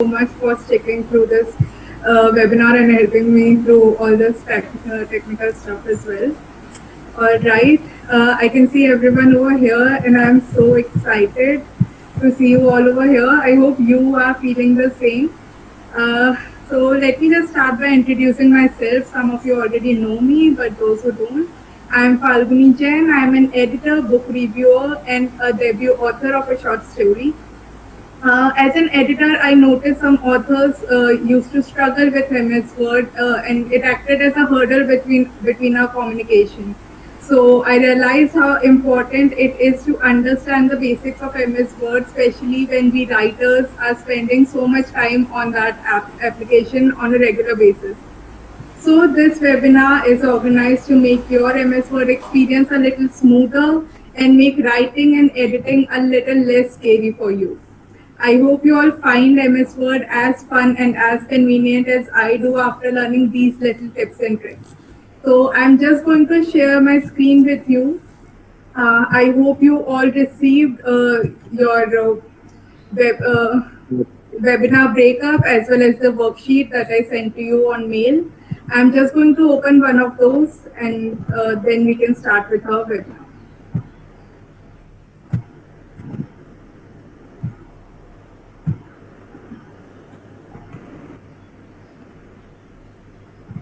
so much for sticking through this webinar and helping me through all this technical stuff as well. All right, I can see everyone over here, and I'm so excited to see you all over here. I hope you are feeling the same. Uh, so let me just start by introducing myself. Some of you already know me, but those who don't, I'm Falguni Jain. I'm an editor, book reviewer, and a debut author of a short story. As an editor, I noticed some authors used to struggle with MS Word, and it acted as a hurdle between our communication. So I realized how important it is to understand the basics of MS Word, especially when we writers are spending so much time on that application on a regular basis. So this webinar is organized to make your MS Word experience a little smoother and make writing and editing a little less scary for you. I hope you all find MS Word as fun and as convenient as I do after learning these little tips and tricks. So I'm just going to share my screen with you. I hope you all received your webinar breakup as well as the worksheet that I sent to you on mail. I'm just going to open one of those and then we can start with our webinar.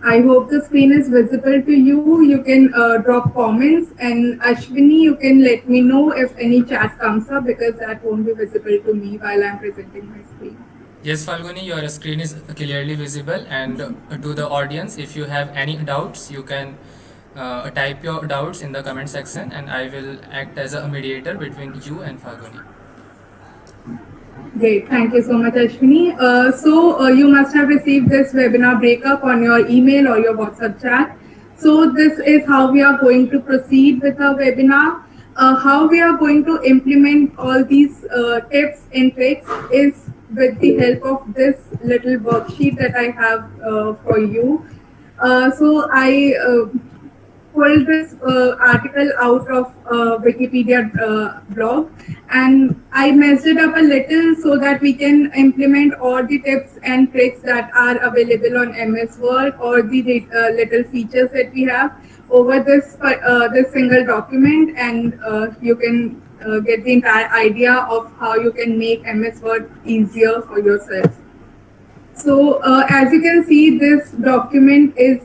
I hope the screen is visible to you. You can drop comments, and Ashwini, you can let me know if any chat comes up because that won't be visible to me while I'm presenting my screen. Yes, Falguni, your screen is clearly visible, and to the audience, if you have any doubts, you can type your doubts in the comment section, and I will act as a mediator between you and Falguni. Great, thank you so much, Ashwini. So you must have received this webinar breakup on your email or your WhatsApp chat. So this is how we are going to proceed with our webinar. How we are going to implement all these tips and tricks is with the help of this little worksheet that I have for you. So I pulled this article out of Wikipedia blog, and I messed it up a little so that we can implement all the tips and tricks that are available on MS Word or the little features that we have over this single document, and you can get the entire idea of how you can make MS Word easier for yourself. So as you can see, this document is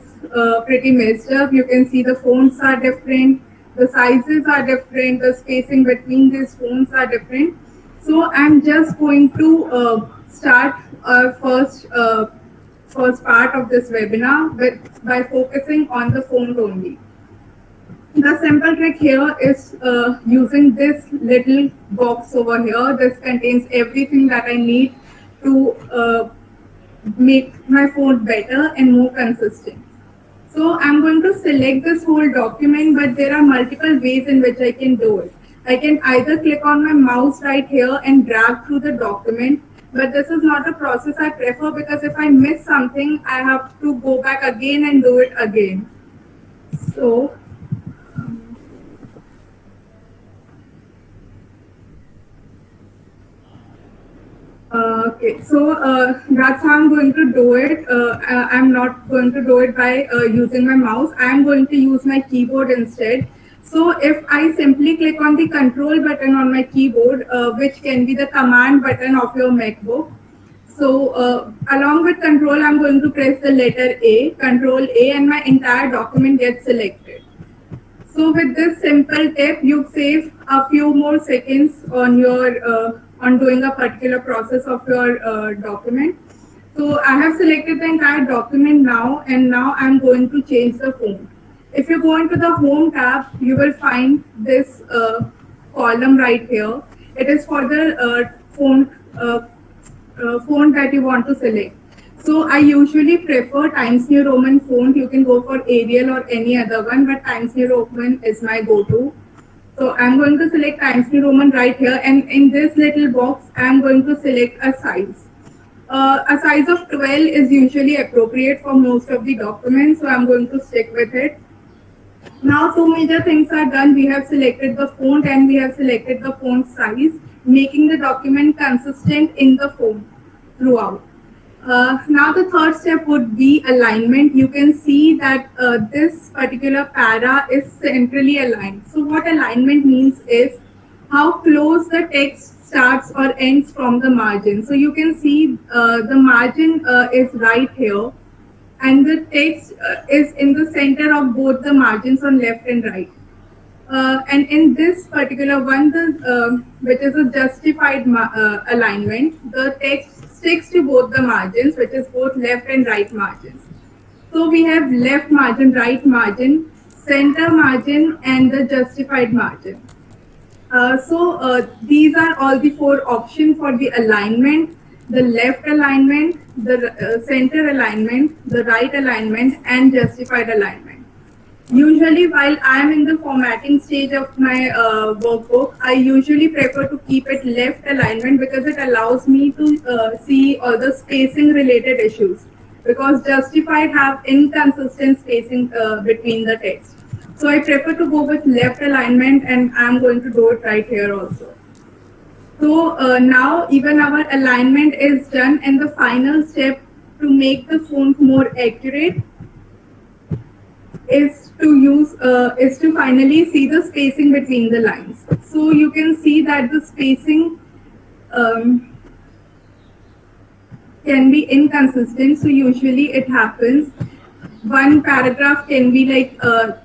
pretty messed up. You can see the fonts are different, the sizes are different, the spacing between these fonts are different. So I'm just going to start our first part of this webinar by focusing on the font only. The simple trick here is using this little box over here. This contains everything that I need to make my font better and more consistent. So I'm going to select this whole document, but there are multiple ways in which I can do it. I can either click on my mouse right here and drag through the document, but this is not a process I prefer because if I miss something, I have to go back again and do it again. So okay, so that's how I'm going to do it. I'm not going to do it by using my mouse. I'm going to use my keyboard instead. So if I simply click on the control button on my keyboard, which can be the command button of your MacBook. So along with control, I'm going to press the letter A, control A, and my entire document gets selected. So with this simple tip, you save a few more seconds on your on doing a particular process of your document. So I have selected the entire document now, and now I'm going to change the font. If you go into the Home tab, you will find this column right here. It is for the font that you want to select. So I usually prefer Times New Roman font. You can go for Arial or any other one, but Times New Roman is my go-to. So I'm going to select Times New Roman right here, and in this little box, I'm going to select a size. A size of 12 is usually appropriate for most of the documents, so I'm going to stick with it. Now two major things are done. We have selected the font and we have selected the font size, making the document consistent in the font. throughout. Now the third step would be alignment. You can see that this particular para is centrally aligned. So what alignment means is how close the text starts or ends from the margin. So you can see the margin is right here, and the text is in the center of both the margins on left and right. And in this particular one, which is a justified alignment, the text sticks to both the margins, which is both left and right margins. So we have left margin, right margin, center margin, and the justified margin. These are all the four options for the alignment: the left alignment, the center alignment, the right alignment, and justified alignment. Usually, while I am in the formatting stage of my workbook, I usually prefer to keep it left alignment because it allows me to see all the spacing related issues. Because justified have inconsistent spacing between the text. So I prefer to go with left alignment, and I'm going to do it right here also. So now even our alignment is done, and the final step to make the font more accurate is to finally see the spacing between the lines. So you can see that the spacing um, can be inconsistent. So usually it happens. One paragraph can be like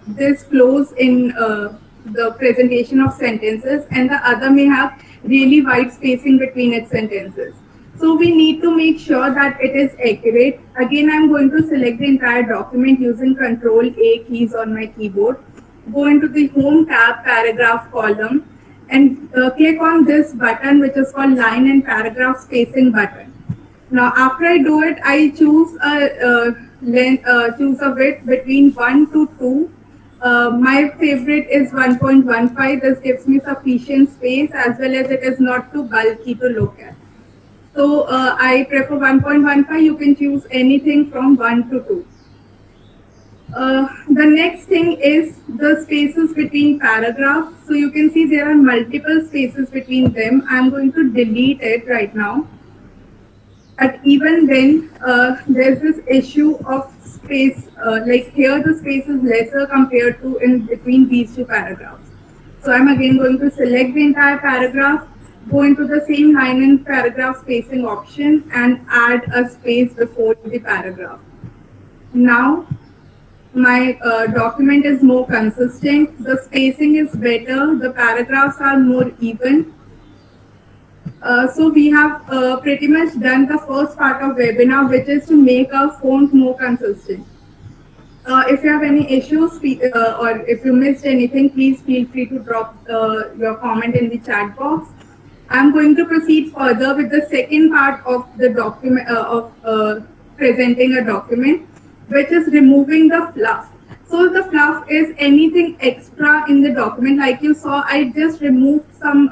this close in the presentation of sentences, and the other may have really wide spacing between its sentences. So we need to make sure that it is accurate. Again, I'm going to select the entire document using Control A keys on my keyboard. Go into the Home tab, Paragraph column, and click on this button, which is called Line and Paragraph Spacing button. Now, after I do it, I choose choose a width between 1 to 2. My favorite is 1.15. This gives me sufficient space, as well as it is not too bulky to look at. So I prefer 1.15. You can choose anything from 1 to 2. The next thing is the spaces between paragraphs. So you can see there are multiple spaces between them. I'm going to delete it right now. But even then, there's this issue of space. Like here, the space is lesser compared to in between these two paragraphs. So I'm again going to select the entire paragraph, go into the same line and paragraph spacing option, and add a space before the paragraph. Now, my document is more consistent, the spacing is better, the paragraphs are more even. So we have pretty much done the first part of webinar, which is to make our font more consistent. If you have any issues or if you missed anything, please feel free to drop your comment in the chat box. I'm going to proceed further with the second part of the document of presenting a document, which is removing the fluff. So the fluff is anything extra in the document. Like you saw, I just removed some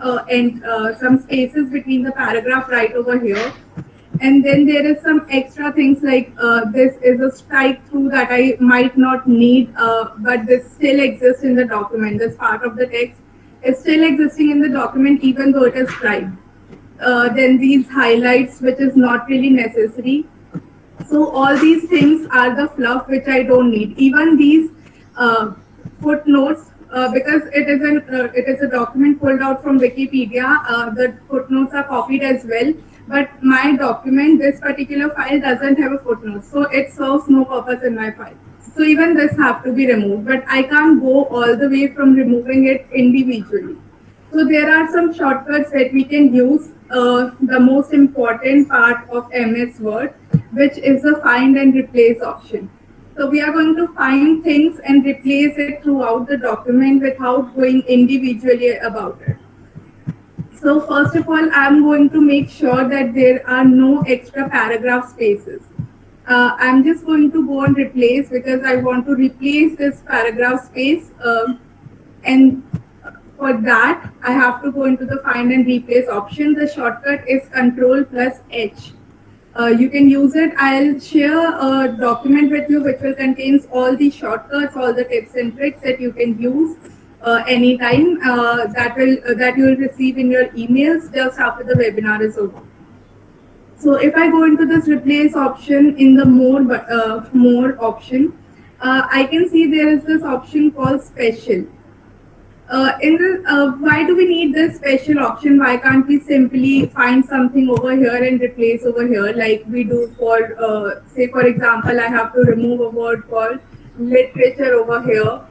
spaces between the paragraph right over here. And then there is some extra things like this is a strike through that I might not need, but this still exists in the document. This part of the text is still existing in the document even though it is striped. Then these highlights, which is not really necessary. So all these things are the fluff which I don't need. Even these footnotes, because it is a document pulled out from Wikipedia, the footnotes are copied as well. But my document, this particular file doesn't have a footnote, so it serves no purpose in my file. So even this have to be removed, but I can't go all the way from removing it individually. So there are some shortcuts that we can use. The most important part of MS Word, which is the find and replace option. So we are going to find things and replace it throughout the document without going individually about it. So first of all, I'm going to make sure that there are no extra paragraph spaces. I'm just going to go and replace because I want to replace this paragraph space. And for that, I have to go into the find and replace option. The shortcut is Control plus H. You can use it. I'll share a document with you which will contain all the shortcuts, all the tips and tricks that you can use anytime that you will receive in your emails just after the webinar is over. So if I go into this replace option in the more option, I can see there is this option called special. Why do we need this special option? Why can't we simply find something over here and replace over here like we do for, say, for example, I have to remove a word called literature over here.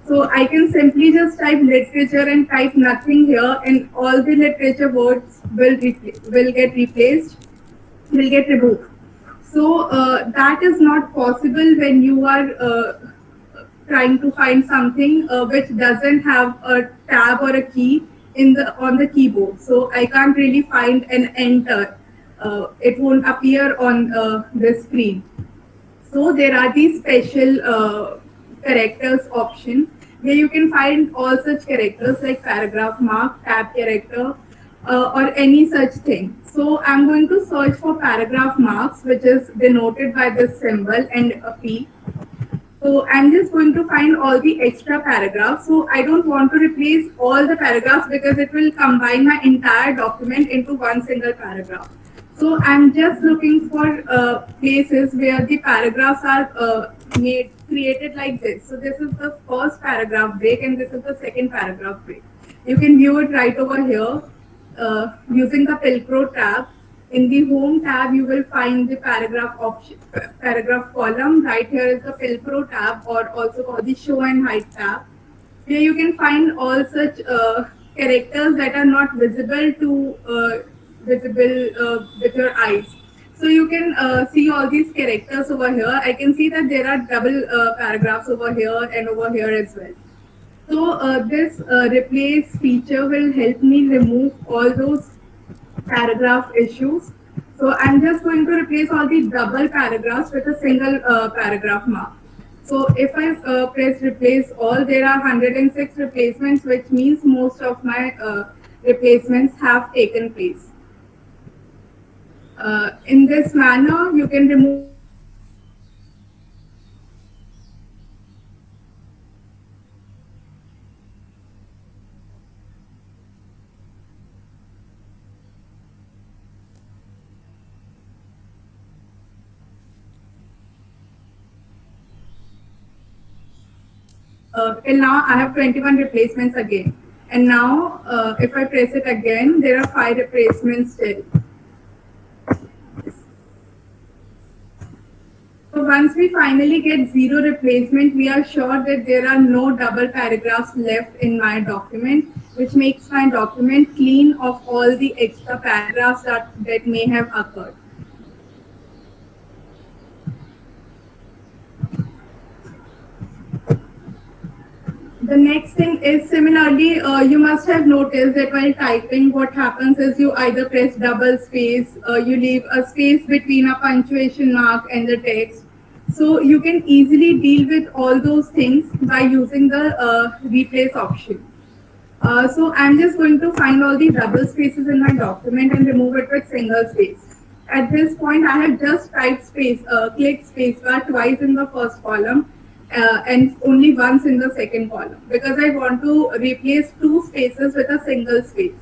So I can simply just type literature and type nothing here, and all the literature words will get replaced, will get removed. So that is not possible when you are trying to find something which doesn't have a tab or a key in the on the keyboard. So I can't really find an enter. It won't appear on the screen. So there are these special characters option where you can find all such characters like paragraph mark, tab character, or any such thing. So I'm going to search for paragraph marks, which is denoted by this symbol and a P. So I'm just going to find all the extra paragraphs. So I don't want to replace all the paragraphs because it will combine my entire document into one single paragraph. So I'm just looking for places where the paragraphs are made created like this. So this is the first paragraph break and this is the second paragraph break. You can view it right over here using the Pilcrow tab. In the home tab, you will find the paragraph option, paragraph column. Right here is the Pilcrow tab, or also called the show and hide tab, where you can find all such characters that are not visible with your eyes. So you can see all these characters over here. I can see that there are double paragraphs over here and over here as well. So this replace feature will help me remove all those paragraph issues. So I'm just going to replace all the double paragraphs with a single paragraph mark. So if I press replace all, there are 106 replacements, which means most of my replacements have taken place. In this manner, you can remove all the paragraphs and till now I have 21 replacements again. And now if I press it again, there are 5 replacements still. So once we finally get 0 replacement, we are sure that there are no double paragraphs left in my document, which makes my document clean of all the extra paragraphs that may have occurred. The next thing is similarly, you must have noticed that while typing, what happens is you either press double space, you leave a space between a punctuation mark and the text. So you can easily deal with all those things by using the replace option. So I'm just going to find all the double spaces in my document and remove it with single space. At this point, I have just typed click space bar twice in the first column and only once in the second column because I want to replace 2 spaces with a single space.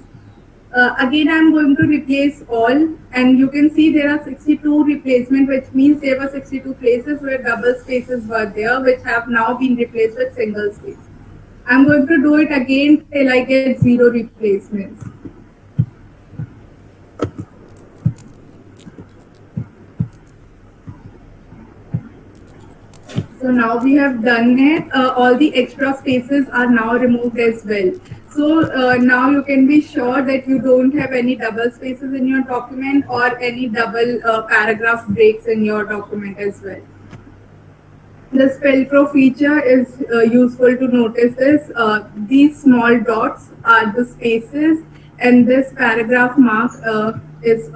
Again, I'm going to replace all, and you can see there are 62 replacement, which means there were 62 places where double spaces were there, which have now been replaced with single space. I'm going to do it again till I get 0 replacements. So now we have done it. All the extra spaces are now removed as well. So now you can be sure that you don't have any double spaces in your document or any double paragraph breaks in your document as well. The spell pro feature is useful to notice this. These small dots are the spaces, and this paragraph mark occurs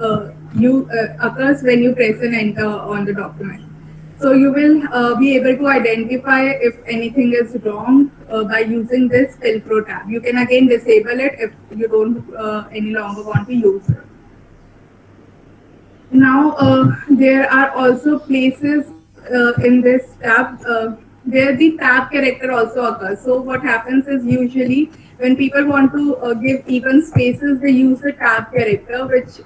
when you press an enter on the document. So you will be able to identify if anything is wrong by using this spell pro tab. You can again disable it if you don't any longer want to use it. Now there are also places in this tab where the tab character also occurs. So what happens is usually when people want to give even spaces, they use the tab character, which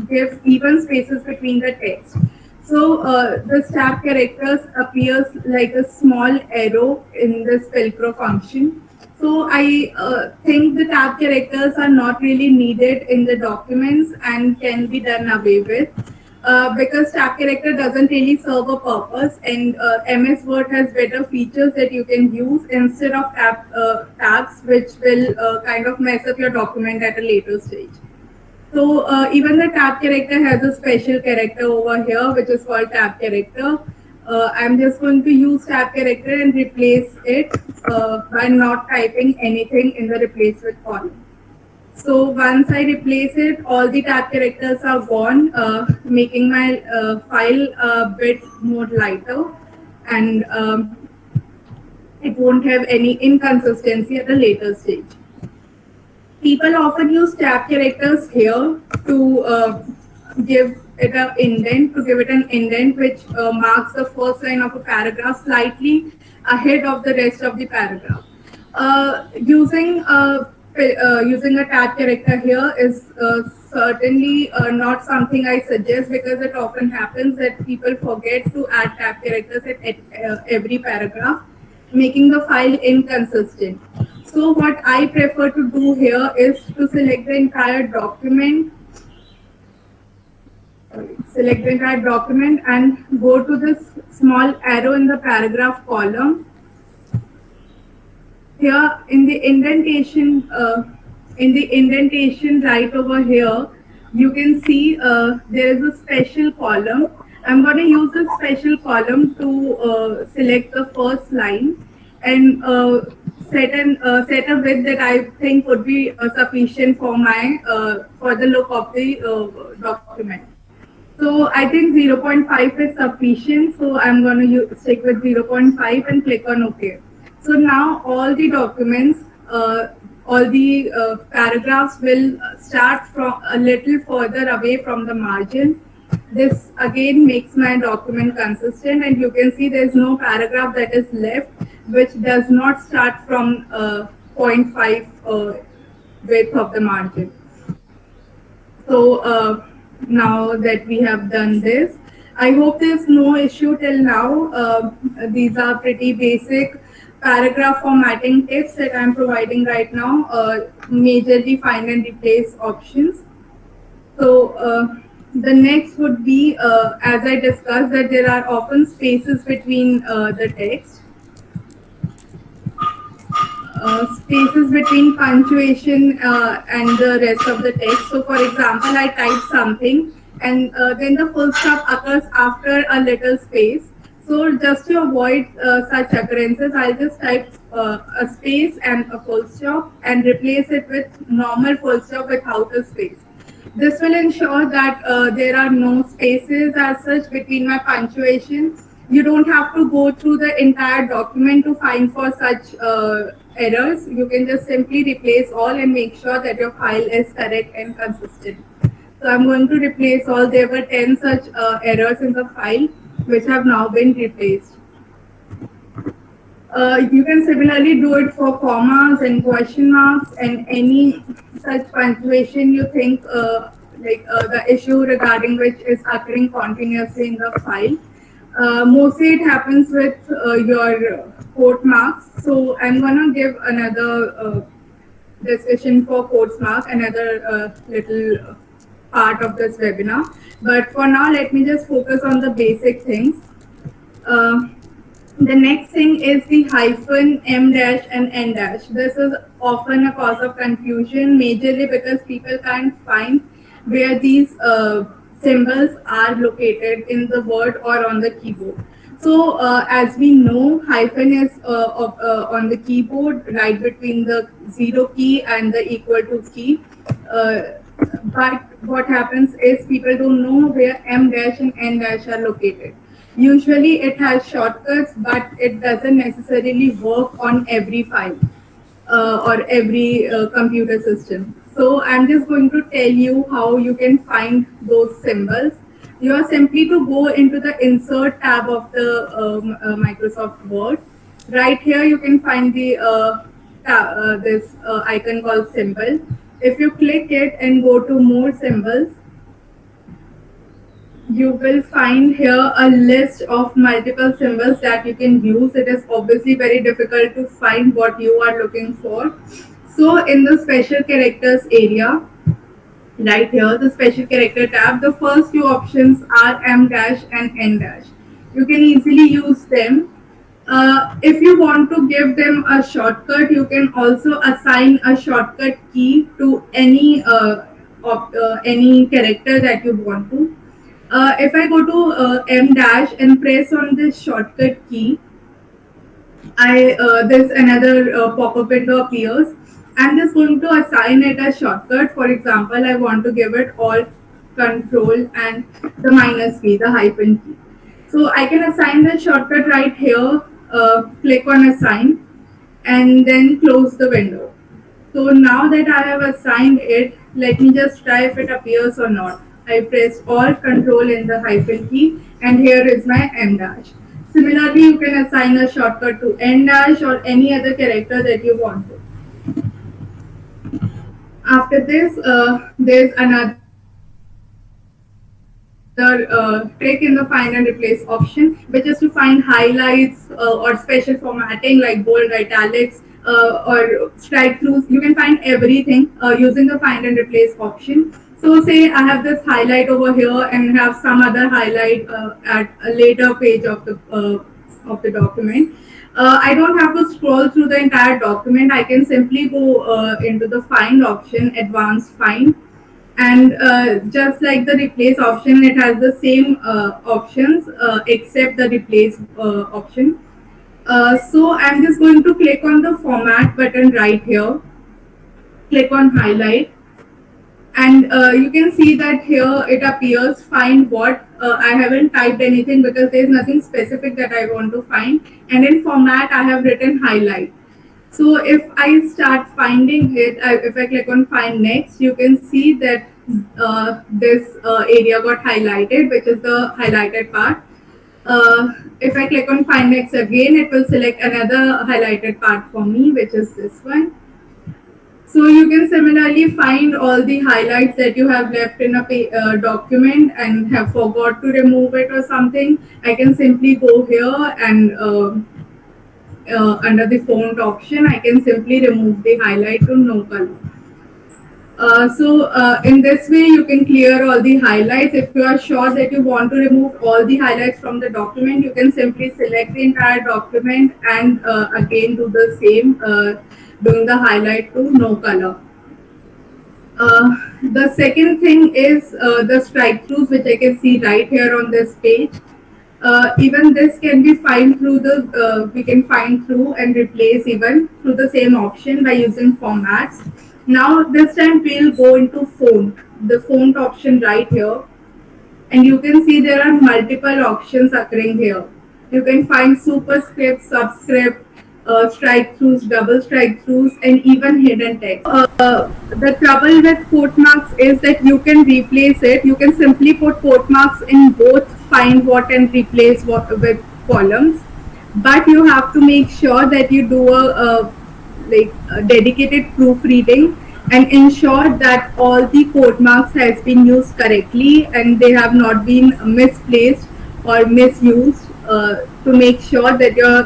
give even spaces between the text. So the tab characters appears like a small arrow in this Velcro function. So I think the tab characters are not really needed in the documents and can be done away with. Because tab character doesn't really serve a purpose, and MS Word has better features that you can use instead of tabs, which will kind of mess up your document at a later stage. So even the tab character has a special character over here, which is called tab character. I'm just going to use tab character and replace it by not typing anything in the replace with column. So once I replace it, all the tab characters are gone, making my file a bit more lighter, and it won't have any inconsistency at a later stage. People often use tab characters here to give it an indent, which marks the first line of a paragraph slightly ahead of the rest of the paragraph. Using a tab character here is certainly not something I suggest, because it often happens that people forget to add tab characters at every paragraph, making the file inconsistent. So what I prefer to do here is to select the entire document and go to this small arrow in the paragraph column. Here in the indentation right over here, you can see there is a special column. I'm going to use this special column to select the first line and set a width that I think would be sufficient for my for the look of the document. So I think 0.5 is sufficient. So I'm going to stick with 0.5 and click on OK. So now all the documents, all the paragraphs will start from a little further away from the margin. This again makes my document consistent, and you can see there's no paragraph that is left which does not start from zero point 0.5 width of the margin. So now that we have done this, I hope there's no issue till now. These are pretty basic paragraph formatting tips that I'm providing right now, majorly find and replace options. So the next would be, as I discussed, that there are often spaces between the text. Spaces between punctuation and the rest of the text. So for example, I type something and then the full stop occurs after a little space. So just to avoid such occurrences, I'll just type a space and a full stop and replace it with normal full stop without a space. This will ensure that there are no spaces as such between my punctuation. You don't have to go through the entire document to find for such errors. You can just simply replace all and make sure that your file is correct and consistent. So I'm going to replace all. There were 10 such errors in the file which have now been replaced. You can similarly do it for commas and question marks and any such punctuation you think the issue regarding which is occurring continuously in the file. Mostly it happens with your quote marks. So I'm going to give another discussion for quotes mark, another little part of this webinar. But for now, let me just focus on the basic things. The next thing is the hyphen, M dash and N dash. This is often a cause of confusion, majorly because people can't find where these symbols are located in the word or on the keyboard. So as we know, hyphen is on the keyboard right between the 0 key and the equal to key. But what happens is people don't know where M dash and N dash are located. Usually it has shortcuts, but it doesn't necessarily work on every file or every computer system. So I'm just going to tell you how you can find those symbols. You are simply to go into the Insert tab of the Microsoft Word. Right here you can find the this icon called symbol. If you click it and go to more symbols, you will find here a list of multiple symbols that you can use. It is obviously very difficult to find what you are looking for. So in the special characters area, right here, the special character tab, the first two options are M dash and N dash. You can easily use them. If you want to give them a shortcut, you can also assign a shortcut key to any character that you want to. If I go to M dash and press on this shortcut key, I there's another pop-up window appears. I'm just going to assign it a shortcut. For example, I want to give it Alt, Control, and the minus key, the hyphen key. So I can assign the shortcut right here. Click on Assign, and then close the window. So now that I have assigned it, let me just try if it appears or not. I press Alt Control in the hyphen key, and here is my M dash. Similarly, you can assign a shortcut to N dash or any other character that you want to. After this, there's another trick in the find and replace option, which is to find highlights or special formatting like bold, italics, or strike throughs. You can find everything using the find and replace option. So say I have this highlight over here and have some other highlight at a later page of the document. I don't have to scroll through the entire document. I can simply go into the find option, advanced find, and just like the replace option, it has the same options except the replace option. So I'm just going to click on the format button right here, click on highlight, and you can see that here it appears find what. I haven't typed anything because there's nothing specific that I want to find, and in format I have written highlight. So if I start finding it, if I click on find next, you can see that this area got highlighted, which is the highlighted part. If I click on find next again, it will select another highlighted part for me, which is this one. So you can similarly find all the highlights that you have left in a document and have forgot to remove it or something. I can simply go here and under the font option, I can simply remove the highlight to no color. So in this way, you can clear all the highlights. If you are sure that you want to remove all the highlights from the document, you can simply select the entire document and again do the same, doing the highlight to no color. The second thing is the strike throughs, which I can see right here on this page. Even this can be find through we can find through and replace even through the same option by using formats. Now this time we'll go into font, the font option right here, and you can see there are multiple options occurring here. You can find superscript, subscript, strike throughs, double strike throughs, and even hidden text. The trouble with quote marks is that you can replace it. You can simply put quote marks in both find what and replace what with columns, but you have to make sure that you do a dedicated proofreading and ensure that all the quote marks has been used correctly and they have not been misplaced or misused, to make sure that your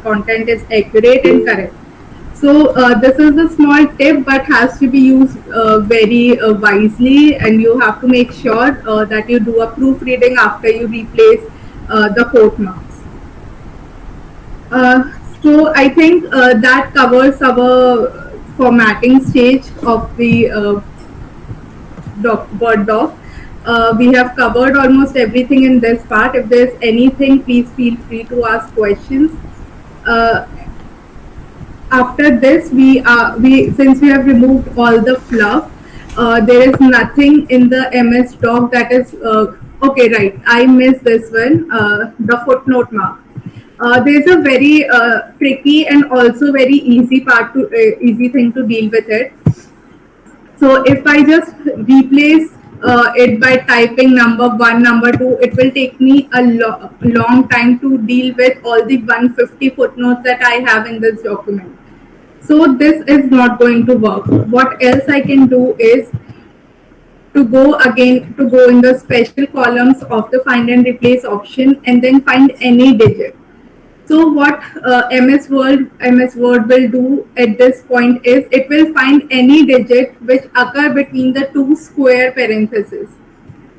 content is accurate and correct. So this is a small tip, but has to be used very wisely, and you have to make sure that you do a proofreading after you replace the quote marks. So I think that covers our formatting stage of the Word doc. We have covered almost everything in this part. If there's anything, please feel free to ask questions. After this, since we have removed all the fluff, there is nothing in the MS doc that is okay. Right, I missed this one. The footnote mark. There's a very tricky and also very easy thing to deal with it. So if I just replace it by typing number 1, number 2, it will take me a long time to deal with all the 150 footnotes that I have in this document. So this is not going to work. What else I can do is to go in the special columns of the find and replace option and then find any digit. So what MS Word will do at this point is it will find any digit which occur between the two square parentheses.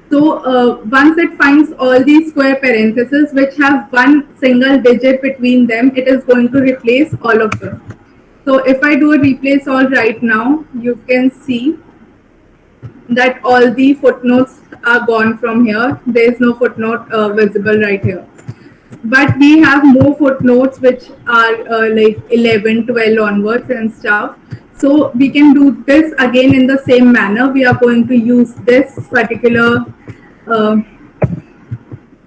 So once it finds all these square parentheses which have one single digit between them, it is going to replace all of them. So if I do a replace all right now, you can see that all the footnotes are gone from here. There is no footnote visible right here. But we have more footnotes which are like 11, 12 onwards and stuff. So we can do this again in the same manner. We are going to use this particular uh,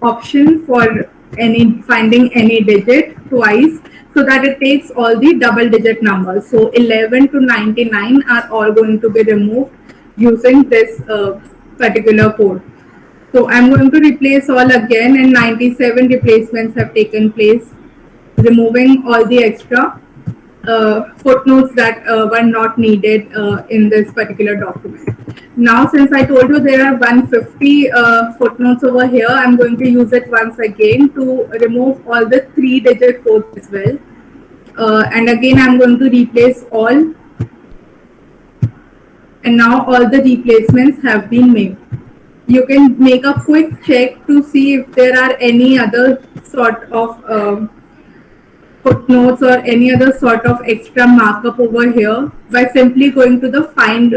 option for any finding any digit twice so that it takes all the double digit numbers. So 11 to 99 are all going to be removed using this particular code. So I'm going to replace all again and 97 replacements have taken place, removing all the extra footnotes that were not needed in this particular document. Now, since I told you there are 150 footnotes over here, I'm going to use it once again to remove all the 3-digit codes as well. And again, I'm going to replace all. And now all the replacements have been made. You can make a quick check to see if there are any other sort of footnotes or any other sort of extra markup over here by simply going to the find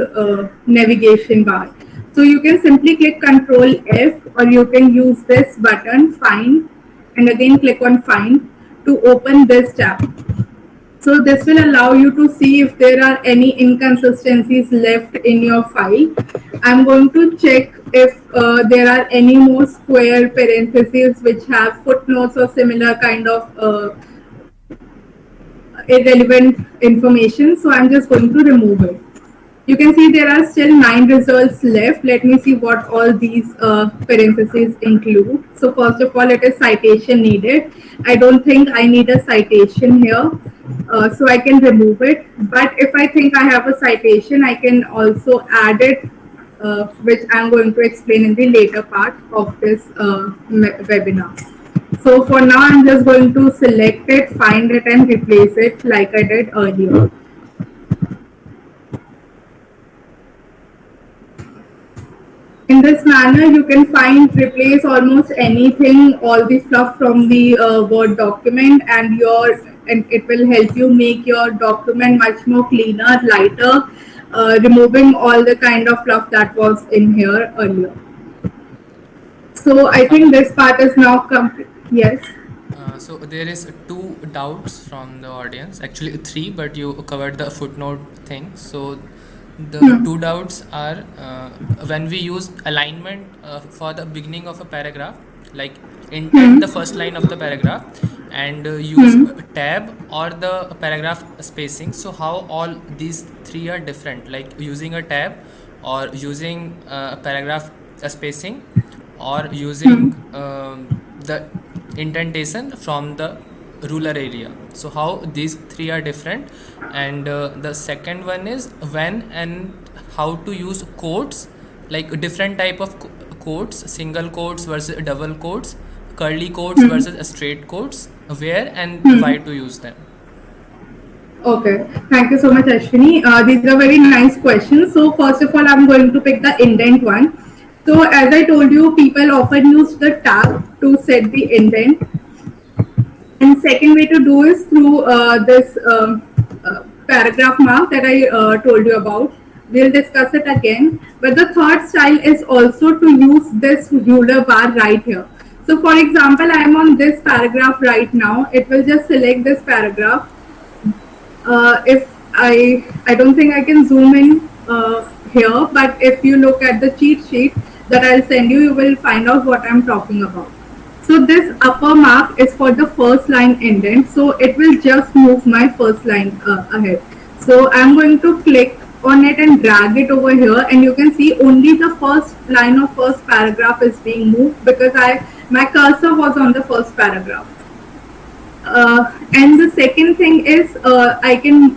navigation bar. So you can simply click Control F or you can use this button find and again click on find to open this tab. So this will allow you to see if there are any inconsistencies left in your file. I'm going to check if there are any more square parentheses which have footnotes or similar kind of irrelevant information. So I'm just going to remove it. You can see there are still 9 results left. Let me see what all these parentheses include. So first of all, it is citation needed. I don't think I need a citation here. So I can remove it. But if I think I have a citation, I can also add it, which I'm going to explain in the later part of this webinar. So for now, I'm just going to select it, find it, and replace it like I did earlier. In this manner, you can replace almost anything, all the fluff from the Word document, and it will help you make your document much more cleaner, lighter, removing all the kind of fluff that was in here earlier. So I think this part is now complete. Yes. So there is two doubts from the audience, actually three, but you covered the footnote thing. So the two doubts are when we use alignment for the beginning of a paragraph, like indent the first line of the paragraph and use tab or the paragraph spacing. So how all these three are different, like using a tab or using a paragraph spacing or using the indentation from the ruler area. So how these three are different. And the second one is when and how to use quotes, like different type of quotes, single quotes versus double quotes, curly quotes versus straight quotes, where and why to use them. Okay, thank you so much, Ashwini. These are very nice questions. So first of all, I'm going to pick the indent one. So as I told you, people often use the tab to set the indent. And second way to do is through this paragraph mark that I told you about. We'll discuss it again. But the third style is also to use this ruler bar right here. So for example, I am on this paragraph right now. It will just select this paragraph. If I don't think I can zoom in here, but if you look at the cheat sheet that I'll send you, you will find out what I'm talking about. So this upper mark is for the first line indent. So it will just move my first line ahead. So I'm going to click on it and drag it over here, and you can see only the first line of first paragraph is being moved because my cursor was on the first paragraph. And the second thing is I can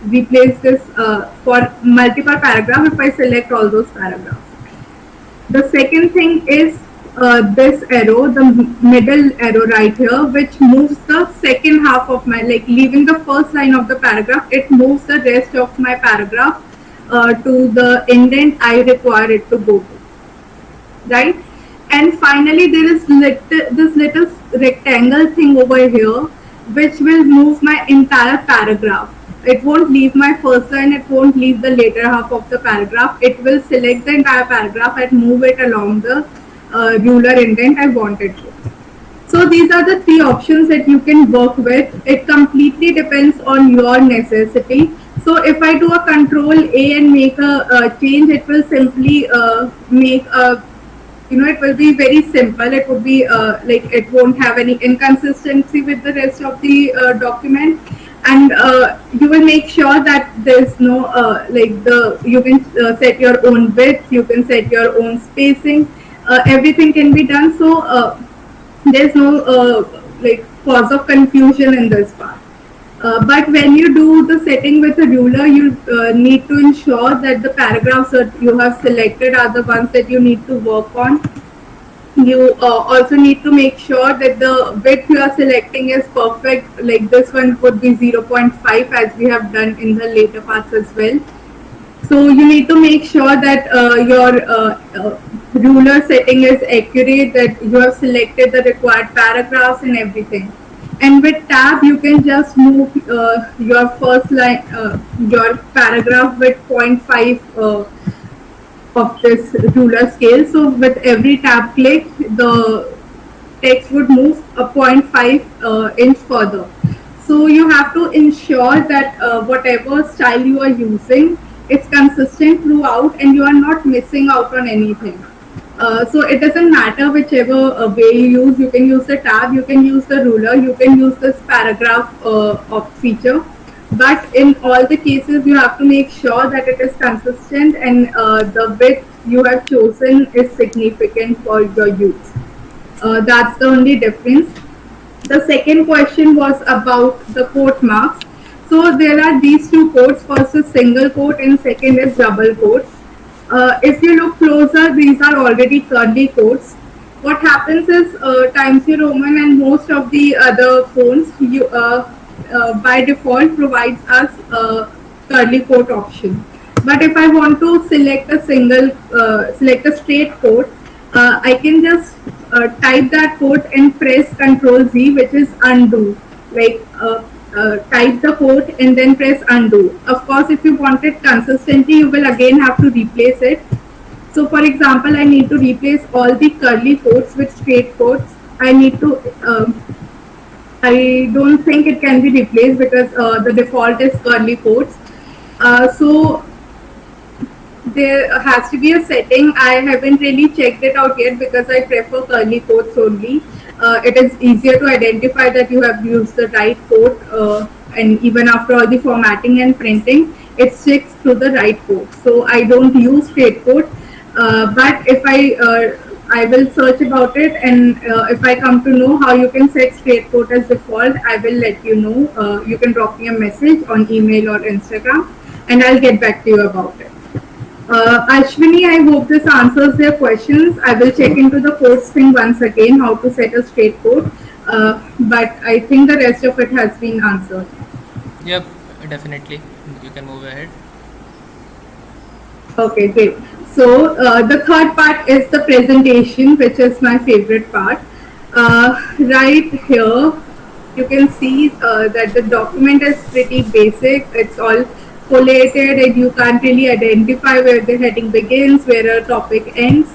replace this for multiple paragraph if I select all those paragraphs. The second thing is this arrow, the middle arrow right here, which moves the second half of my, like leaving the first line of the paragraph, it moves the rest of my paragraph to the indent I require it to go to, right? And finally, there is this little rectangle thing over here, which will move my entire paragraph. It won't leave my first line, it won't leave the later half of the paragraph. It will select the entire paragraph and move it along the ruler indent I wanted to. So these are the three options that you can work with. It completely depends on your necessity. So if I do a control A and make a change, it will simply make a, it will be very simple. It would be like it won't have any inconsistency with the rest of the document, and you will make sure that there's no like you can set your own width, you can set your own spacing, everything can be done. So there's no like cause of confusion in this part. But when you do the setting with a ruler, you need to ensure that the paragraphs that you have selected are the ones that you need to work on. You also need to make sure that the width you are selecting is perfect. Like this one would be 0.5 as we have done in the later parts as well. So you need to make sure that your ruler setting is accurate, that you have selected the required paragraphs and everything. And with tab, you can just move your first line, your paragraph with 0.5 of this ruler scale. So with every tab click, the text would move a 0.5 inch further. So you have to ensure that whatever style you are using is consistent throughout and you are not missing out on anything. So it doesn't matter whichever way you use. You can use the tab, you can use the ruler, you can use this paragraph feature. But in all the cases, you have to make sure that it is consistent and the width you have chosen is significant for your use. That's the only difference. The second question was about the quote marks. So there are these two quotes. First is single quote and second is double quote. If you look closer, these are already curly quotes. What happens is Times New Roman and most of the other phones by default provides us a curly quote option. But if I want to select a straight quote, I can just type that quote and press Ctrl Z, which is undo. Like type the quote and then press undo. Of course, if you want it consistently, you will again have to replace it. So for example, I need to replace all the curly quotes with straight quotes. I don't think it can be replaced because the default is curly quotes. So there has to be a setting. I haven't really checked it out yet because I prefer curly quotes only. It is easier to identify that you have used the right quote, and even after all the formatting and printing, it sticks to the right quote. So I don't use straight quote, but if I will search about it, and if I come to know how you can set straight quote as default, I will let you know. You can drop me a message on email or Instagram, and I'll get back to you about it. Ashwini, I hope this answers their questions. I will check into the quotes thing once again, how to set a straight quote. But I think the rest of it has been answered. Yep, definitely. You can move ahead. Okay, great. So the third part is the presentation, which is my favorite part. Right here, you can see that the document is pretty basic. It's all collated and you can't really identify where the heading begins, where a topic ends.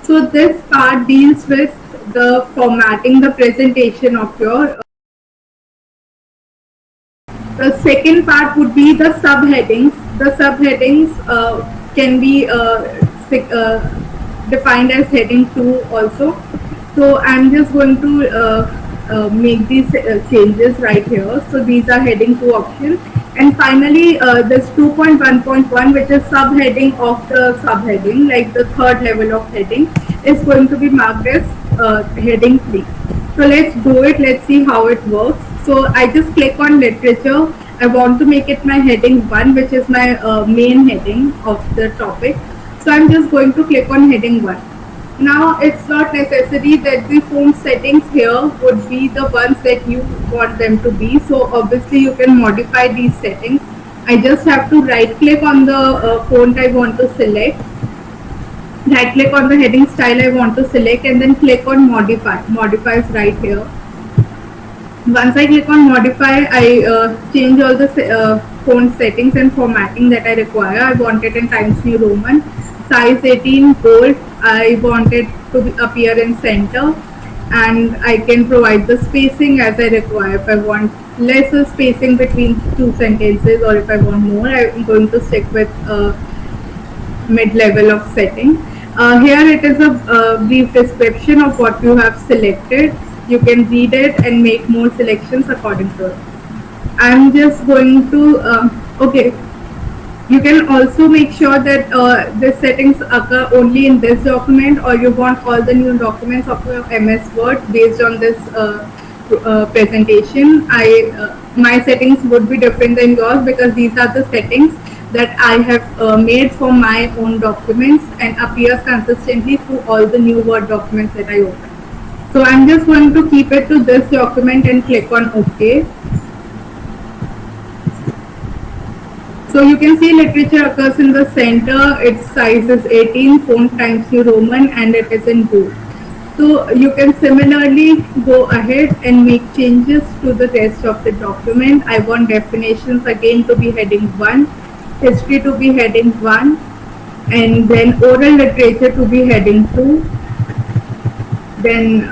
So this part deals with the formatting, the presentation of your. The second part would be the subheadings. The subheadings can be defined as heading 2 also. So I'm just going to make these changes right here. So these are heading 2 options. And finally, this 2.1.1, which is subheading of the subheading, like the third level of heading, is going to be marked as heading 3. So let's do it. Let's see how it works. So I just click on literature I want to make it my heading 1, which is my main heading of the topic. So I'm just going to click on heading 1. Now it's not necessary that the font settings here would be the ones that you want them to be. So obviously you can modify these settings. I just have to right click on the font I want to select, right click on the heading style I want to select, and then click on modify. Modify is right here. Once I click on modify, I change all the font settings and formatting that I require. I want it in Times New Roman, size 18, bold. I want it to appear in center, and I can provide the spacing as I require. If I want lesser spacing between two sentences, or if I want more, I'm going to stick with mid-level of setting. Here it is a brief description of what you have selected. You can read it and make more selections according to it. I'm just going to, okay, you can also make sure that the settings occur only in this document, or you want all the new documents of your MS Word based on this presentation. My settings would be different than yours because these are the settings that I have made for my own documents and appears consistently through all the new Word documents that I open. So I'm just going to keep it to this document and click on OK. So you can see literature occurs in the center. Its size is 18, font Times New Roman, and it is in bold. So you can similarly go ahead and make changes to the rest of the document. I want definitions again to be heading 1, history to be heading 1, and then oral literature to be heading 2. Then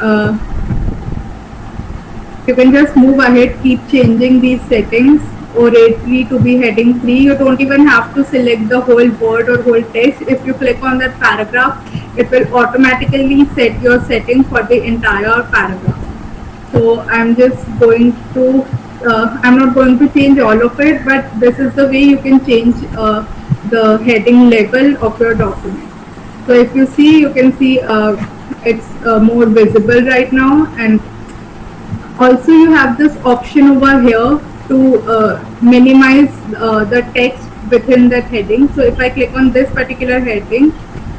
you can just move ahead, keep changing these settings. Oratory to be heading 3. You don't even have to select the whole word or whole text. If you click on that paragraph, it will automatically set your setting for the entire paragraph. So I'm just going to, I'm not going to change all of it, but this is the way you can change the heading level of your document. So if you see, you can see it's more visible right now, and also you have this option over here to minimize the text within that heading. So if I click on this particular heading,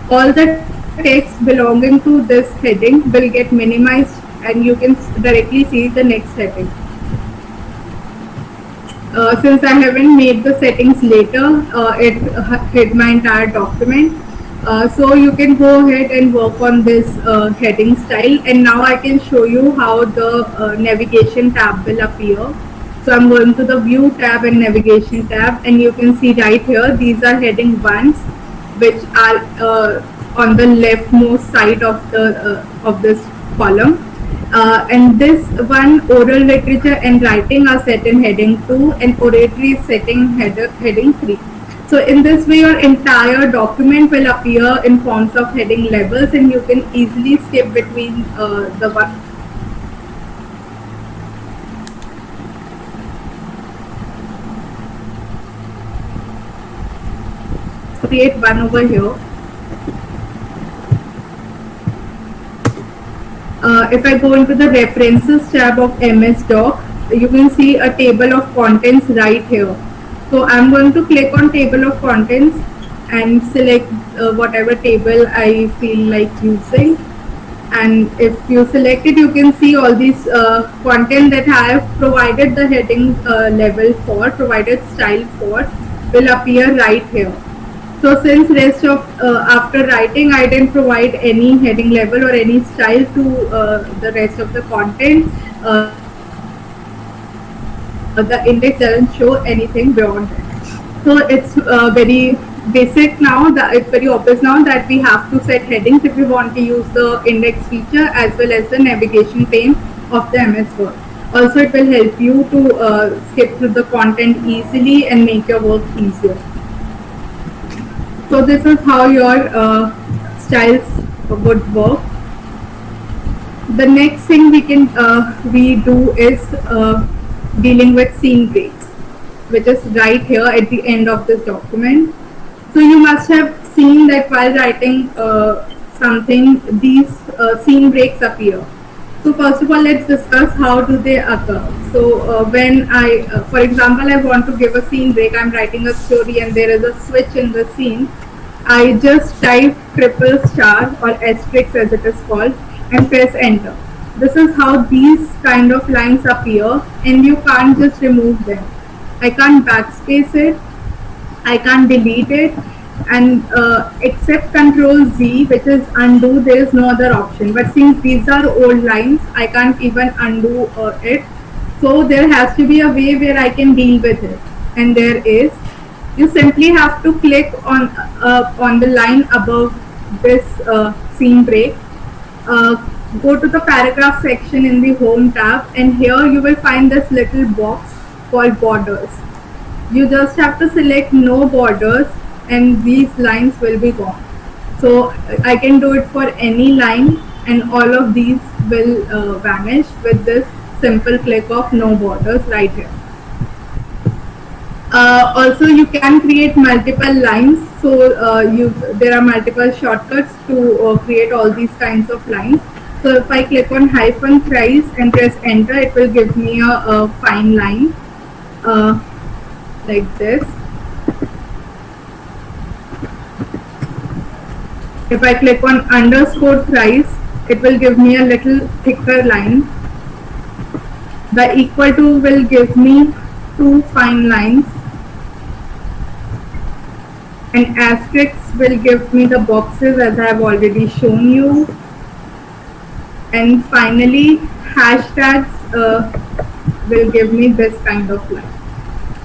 all the text belonging to this heading will get minimized, and you can directly see the next heading. Since I haven't made the settings later, it hid my entire document. So you can go ahead and work on this heading style, and now I can show you how the navigation tab will appear. So I'm going to the view tab and navigation tab, and you can see right here these are heading 1s, which are on the leftmost side of this column, and this one, oral literature and writing, are set in heading 2, and oratory is setting heading 3. So in this way your entire document will appear in forms of heading levels, and you can easily skip between the one. Create one over here. If I go into the references tab of MS Doc, you can see a table of contents right here. So I'm going to click on table of contents and select whatever table I feel like using. And if you select it, you can see all these content that I have provided the heading level for, provided style for, will appear right here. So since rest of after writing I didn't provide any heading level or any style to the rest of the content, the index doesn't show anything beyond it. So it's very basic now, that it's very obvious now that we have to set headings if we want to use the index feature as well as the navigation pane of the MS Word. Also it will help you to skip through the content easily and make your work easier. So this is how your styles would work. The next thing we do is dealing with scene breaks, which is right here at the end of this document. So you must have seen that while writing something, these scene breaks appear. So first of all, let's discuss how do they occur. So when for example, I want to give a scene break. I'm writing a story and there is a switch in the scene. I just type triple star or asterisk as it is called and press enter. This is how these kind of lines appear, and you can't just remove them. I can't backspace it, I can't delete it, and except Control Z, which is undo, there is no other option. But since these are old lines, I can't even undo it. So there has to be a way where I can deal with it, and there is. You simply have to click on the line above this scene break. Go to the paragraph section in the home tab, and here you will find this little box called borders. You just have to select no borders and these lines will be gone. So I can do it for any line and all of these will vanish with this simple click of no borders right here. Also, you can create multiple lines. So there are multiple shortcuts to create all these kinds of lines. So if I click on hyphen thrice and press enter, it will give me a fine line like this. If I click on underscore thrice, it will give me a little thicker line. The equal to will give me two fine lines, and asterisk will give me the boxes as I have already shown you. And finally, hashtags will give me this kind of line.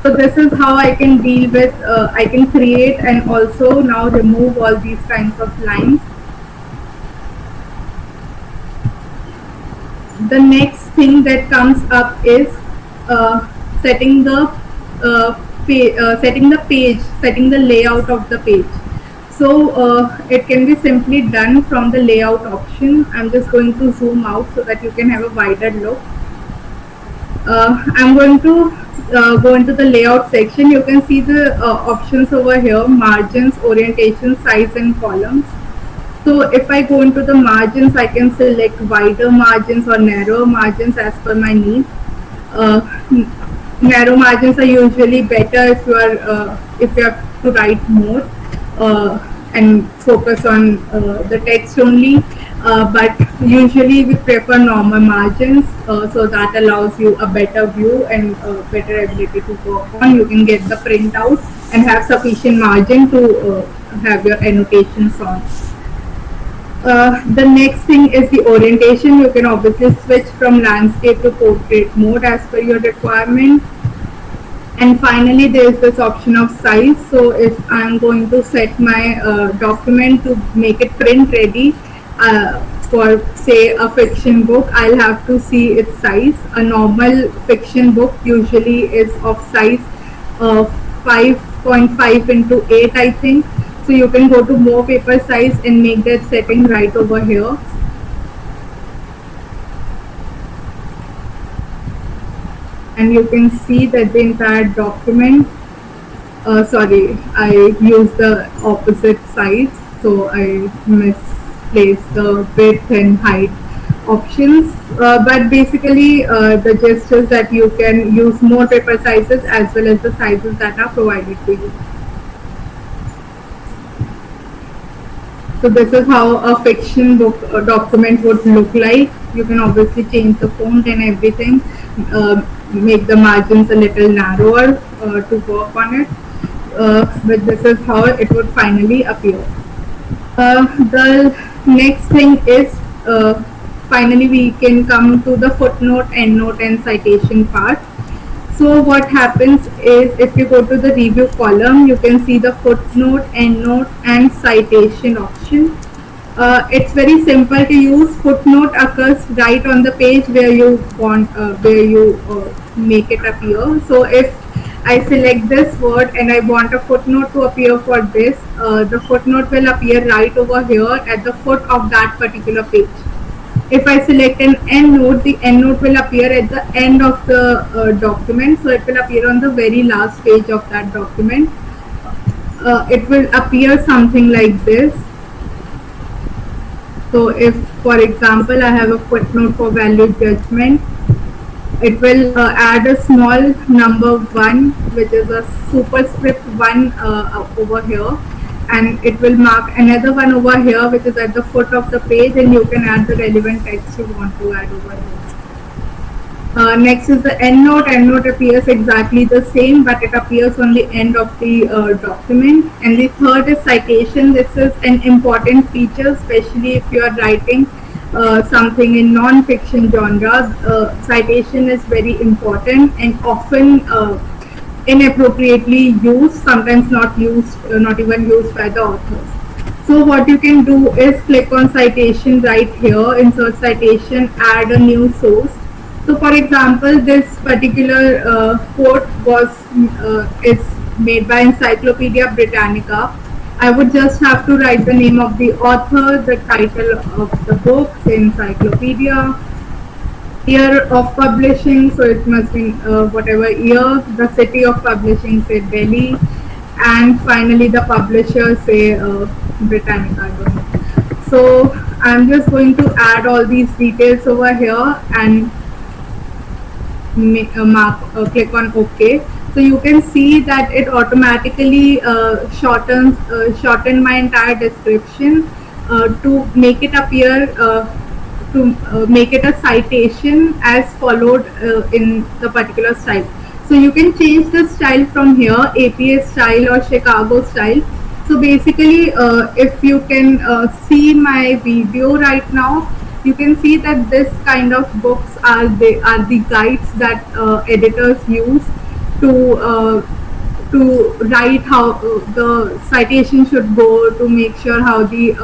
So this is how I can deal with, I can create and also now remove all these kinds of lines. The next thing that comes up is setting the layout of the page. So it can be simply done from the layout option. I'm just going to zoom out so that you can have a wider look. I'm going to go into the layout section. You can see the options over here: margins, orientation, size, and columns. So if I go into the margins, I can select wider margins or narrower margins as per my need. Narrow margins are usually better if you have to write more and focus on the text only. But usually we prefer normal margins, so that allows you a better view and better ability to work on. You can get the printout and have sufficient margin to have your annotations on. The next thing is the orientation. You can obviously switch from landscape to portrait mode as per your requirement. And finally, there is this option of size. So if I'm going to set my document to make it print ready for say a fiction book, I'll have to see its size. A normal fiction book usually is of size 5.5 into 8, I think. So you can go to more paper size and make that setting right over here. And you can see that the entire document, sorry, I used the opposite sides, so I misplaced the width and height options. But basically the gist is that you can use more paper sizes as well as the sizes that are provided to you. So this is how a fiction book document would look like. You can obviously change the font and everything, make the margins a little narrower to work on it. But this is how it would finally appear. The next thing is finally we can come to the footnote, endnote, and citation part. So what happens is if you go to the review column, you can see the footnote, endnote, and citation option. It's very simple to use. Footnote occurs right on the page where you want, make it appear. So if I select this word and I want a footnote to appear for this, the footnote will appear right over here at the foot of that particular page. If I select an endnote, the endnote will appear at the end of the document. So it will appear on the very last page of that document. It will appear something like this. So if, for example, I have a footnote for value judgment, it will add a small number 1, which is a superscript 1 over here, and it will mark another one over here, which is at the foot of the page, and you can add the relevant text you want to add over here. Next is the endnote. Endnote appears exactly the same, but it appears on the end of the document. And the third is citation. This is an important feature, especially if you are writing something in non-fiction genres. Citation is very important and often inappropriately used, sometimes not used, not even used by the authors. So what you can do is click on citation right here, insert citation, add a new source. So for example, this particular quote is made by Encyclopedia Britannica. I would just have to write the name of the author, the title of the book, say encyclopedia, year of publishing, so it must be whatever year, the city of publishing, say Delhi, and finally the publisher, say Britannica, I don't know. So I'm just going to add all these details over here and click on OK. So you can see that it automatically shorten my entire description to make it appear to make it a citation as followed in the particular style. So you can change the style from here, APA style or Chicago style. So basically, if you can see my video right now, you can see that this kind of books are the guides that editors use to write how the citation should go, to make sure how the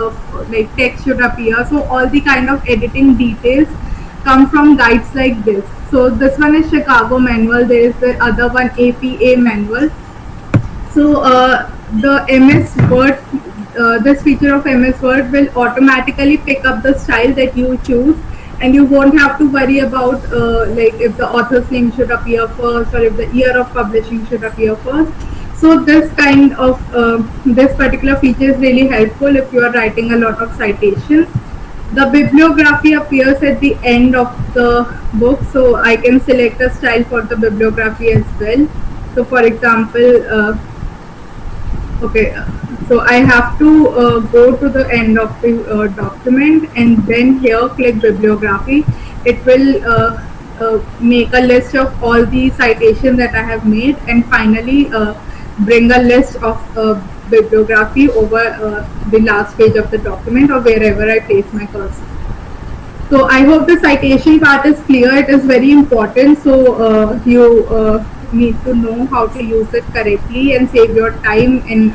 like text should appear. So all the kind of editing details come from guides like this. So this one is Chicago manual. There is the other one, APA manual. So the MS Word, this feature of MS Word will automatically pick up the style that you choose, and you won't have to worry about like if the author's name should appear first or if the year of publishing should appear first. So this kind of this particular feature is really helpful if you are writing a lot of citations. The bibliography appears at the end of the book, so I can select a style for the bibliography as well. So for example, okay, so I have to go to the end of the document and then here click bibliography. It will make a list of all the citations that I have made, and finally bring a list of bibliography over the last page of the document or wherever I place my cursor. So I hope the citation part is clear. It is very important. So you need to know how to use it correctly and save your time in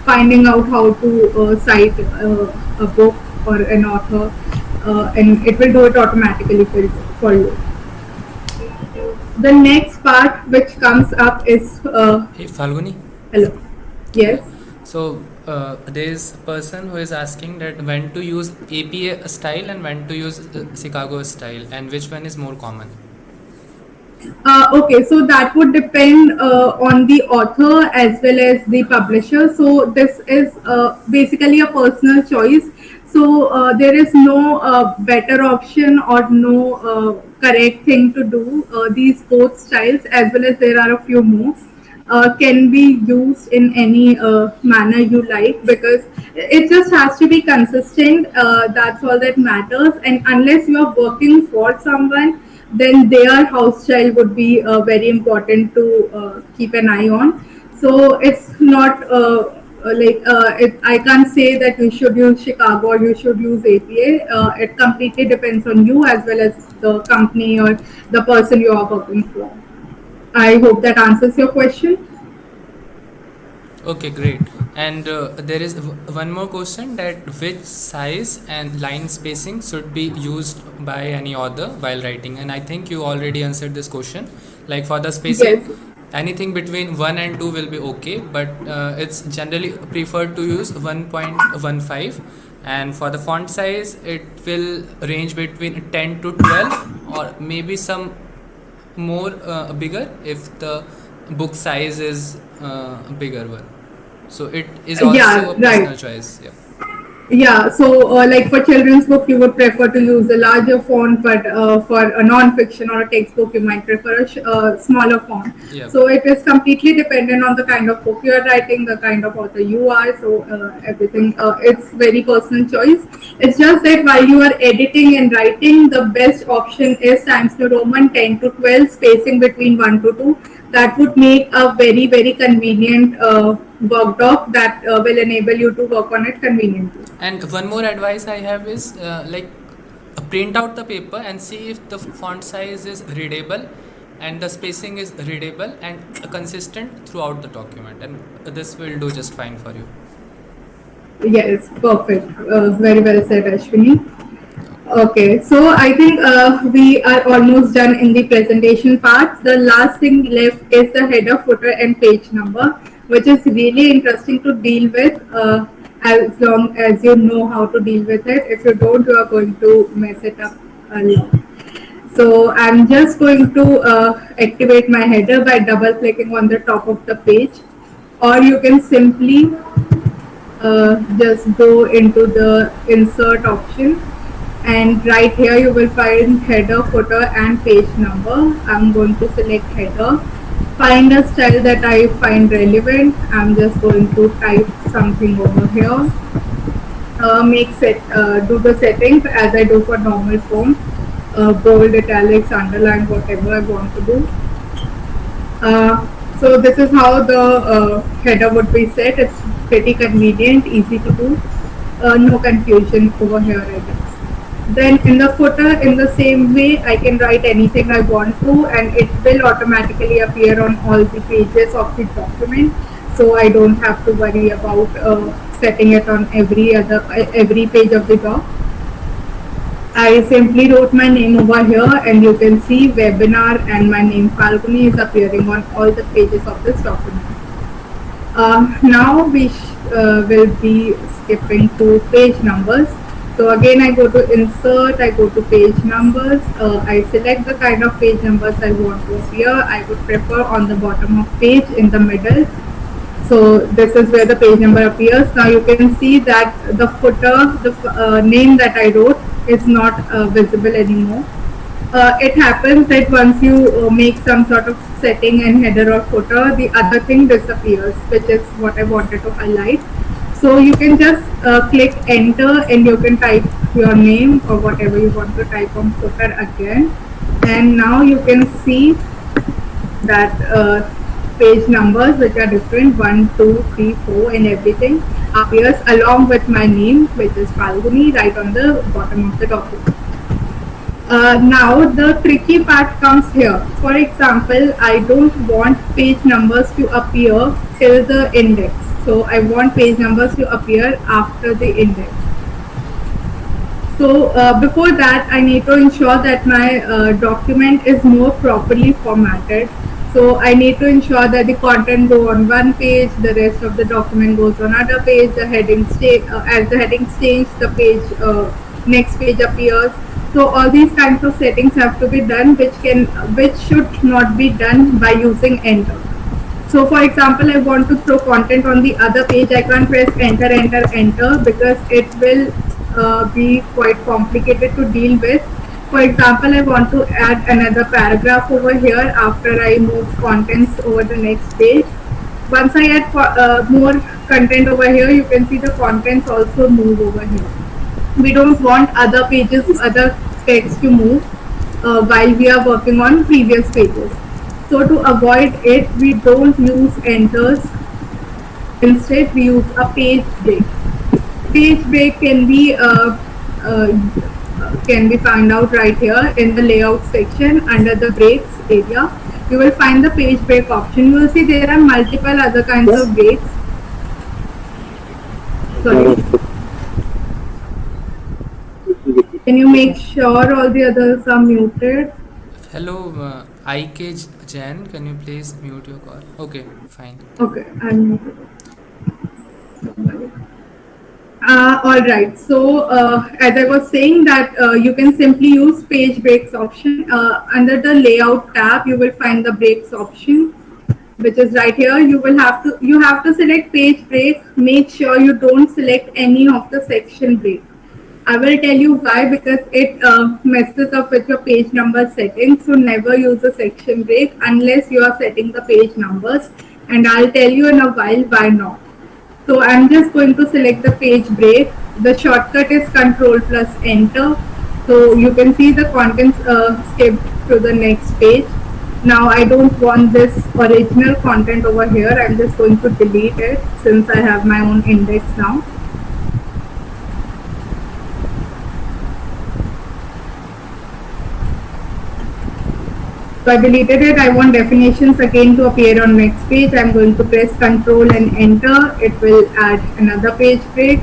finding out how to cite a book or an author, and it will do it automatically for you. The next part which comes up is Hey Falguni. hello. Yes. So there is a person who is asking that when to use APA style and when to use Chicago style, and which one is more common. Okay, so that would depend on the author as well as the publisher. So this is basically a personal choice. So there is no better option or no correct thing to do. These both styles, as well as there are a few more, can be used in any manner you like, because it just has to be consistent. That's all that matters. And unless you are working for someone, then their house style would be very important to keep an eye on. So it's not I can't say that you should use Chicago or you should use APA. It completely depends on you as well as the company or the person you are working for. I hope that answers your question. Okay, great. And there is one more question, that which size and line spacing should be used by any author while writing? And I think you already answered this question. Like for the spacing, Yes. anything between 1 and 2 will be okay, but it's generally preferred to use 1.15. And for the font size, it will range between 10 to 12, or maybe some more bigger if the book size is a bigger one. So it is Yeah, also a right. personal choice. Yeah. Yeah, so like for children's book, you would prefer to use a larger font, but for a non-fiction or a textbook, you might prefer a smaller font. Yeah. So it is completely dependent on the kind of book you are writing, the kind of author you are. So everything, it's very personal choice. It's just that while you are editing and writing, the best option is Times New Roman 10 to 12, spacing between 1 to 2. That would make a very, very convenient work doc that will enable you to work on it conveniently. And one more advice I have is print out the paper and see if the font size is readable and the spacing is readable and consistent throughout the document, and this will do just fine for you. Yes, perfect. Very well said, Ashwini. Okay. Okay, so I think we are almost done in the presentation part. The last thing left is the header, footer, and page number, which is really interesting to deal with as long as you know how to deal with it. If you don't, you are going to mess it up a lot. So I'm just going to activate my header by double clicking on the top of the page, or you can simply just go into the insert option, and right here you will find header, footer and page number. I'm going to select header, find a style that I find relevant. I'm just going to type something over here, do the settings as I do for normal form, bold, italics, underline, whatever I want to do. So this is how the header would be set. It's pretty convenient, easy to do. No confusion over here, I guess. Then in the footer, in the same way, I can write anything I want to, and it will automatically appear on all the pages of the document. So I don't have to worry about setting it on every page of the doc. I simply wrote my name over here, and you can see webinar and my name Falguni is appearing on all the pages of this document. Now we will be skipping to page numbers. So again, I go to insert, I go to page numbers, I select the kind of page numbers I want to appear. I would prefer on the bottom of page in the middle. So this is where the page number appears. Now you can see that the footer, the name that I wrote is not visible anymore. It happens that once you make some sort of setting and header or footer, the other thing disappears, which is what I wanted to highlight. So you can just click enter and you can type your name or whatever you want to type on footer again. And now you can see that page numbers, which are different, 1, 2, 3, 4 and everything appears along with my name, which is Falguni, right on the bottom of the document. Now the tricky part comes here. For example, I don't want page numbers to appear till the index. So I want page numbers to appear after the index. So before that, I need to ensure that my document is more properly formatted. So I need to ensure that the content go on one page, the rest of the document goes on another page, the headings as the headings change, the page next page appears. So all these kinds of settings have to be done, which should not be done by using enter. So for example, I want to throw content on the other page. I can't press enter, enter, enter because it will be quite complicated to deal with. For example, I want to add another paragraph over here after I move contents over the next page. Once I add more content over here, you can see the contents also move over here. We don't want other pages, other text to move while we are working on previous pages. So to avoid it, we don't use enters. Instead, we use a page break. Page break can be found out right here in the layout section under the breaks area. You will find the page break option. You will see there are multiple other kinds of breaks. Sorry. Can you make sure all the others are muted? Hello, IK Jan, can you please mute your call? Okay, fine. Okay, I'm muted. All right. So as I was saying that you can simply use page breaks option under the layout tab. You will find the breaks option. which is right here. You have to select page break. Make sure you don't select any of the section break. I will tell you why, because it messes up with your page number settings. So never use a section break unless you are setting the page numbers, and I'll tell you in a while why not. So I'm just going to select the page break. The shortcut is Control plus Enter. So you can see the contents skipped to the next page. Now I don't want this original content over here. I'm just going to delete it since I have my own index now. So I deleted it. I want definitions again to appear on next page. I'm going to press Control and Enter. It will add another page break.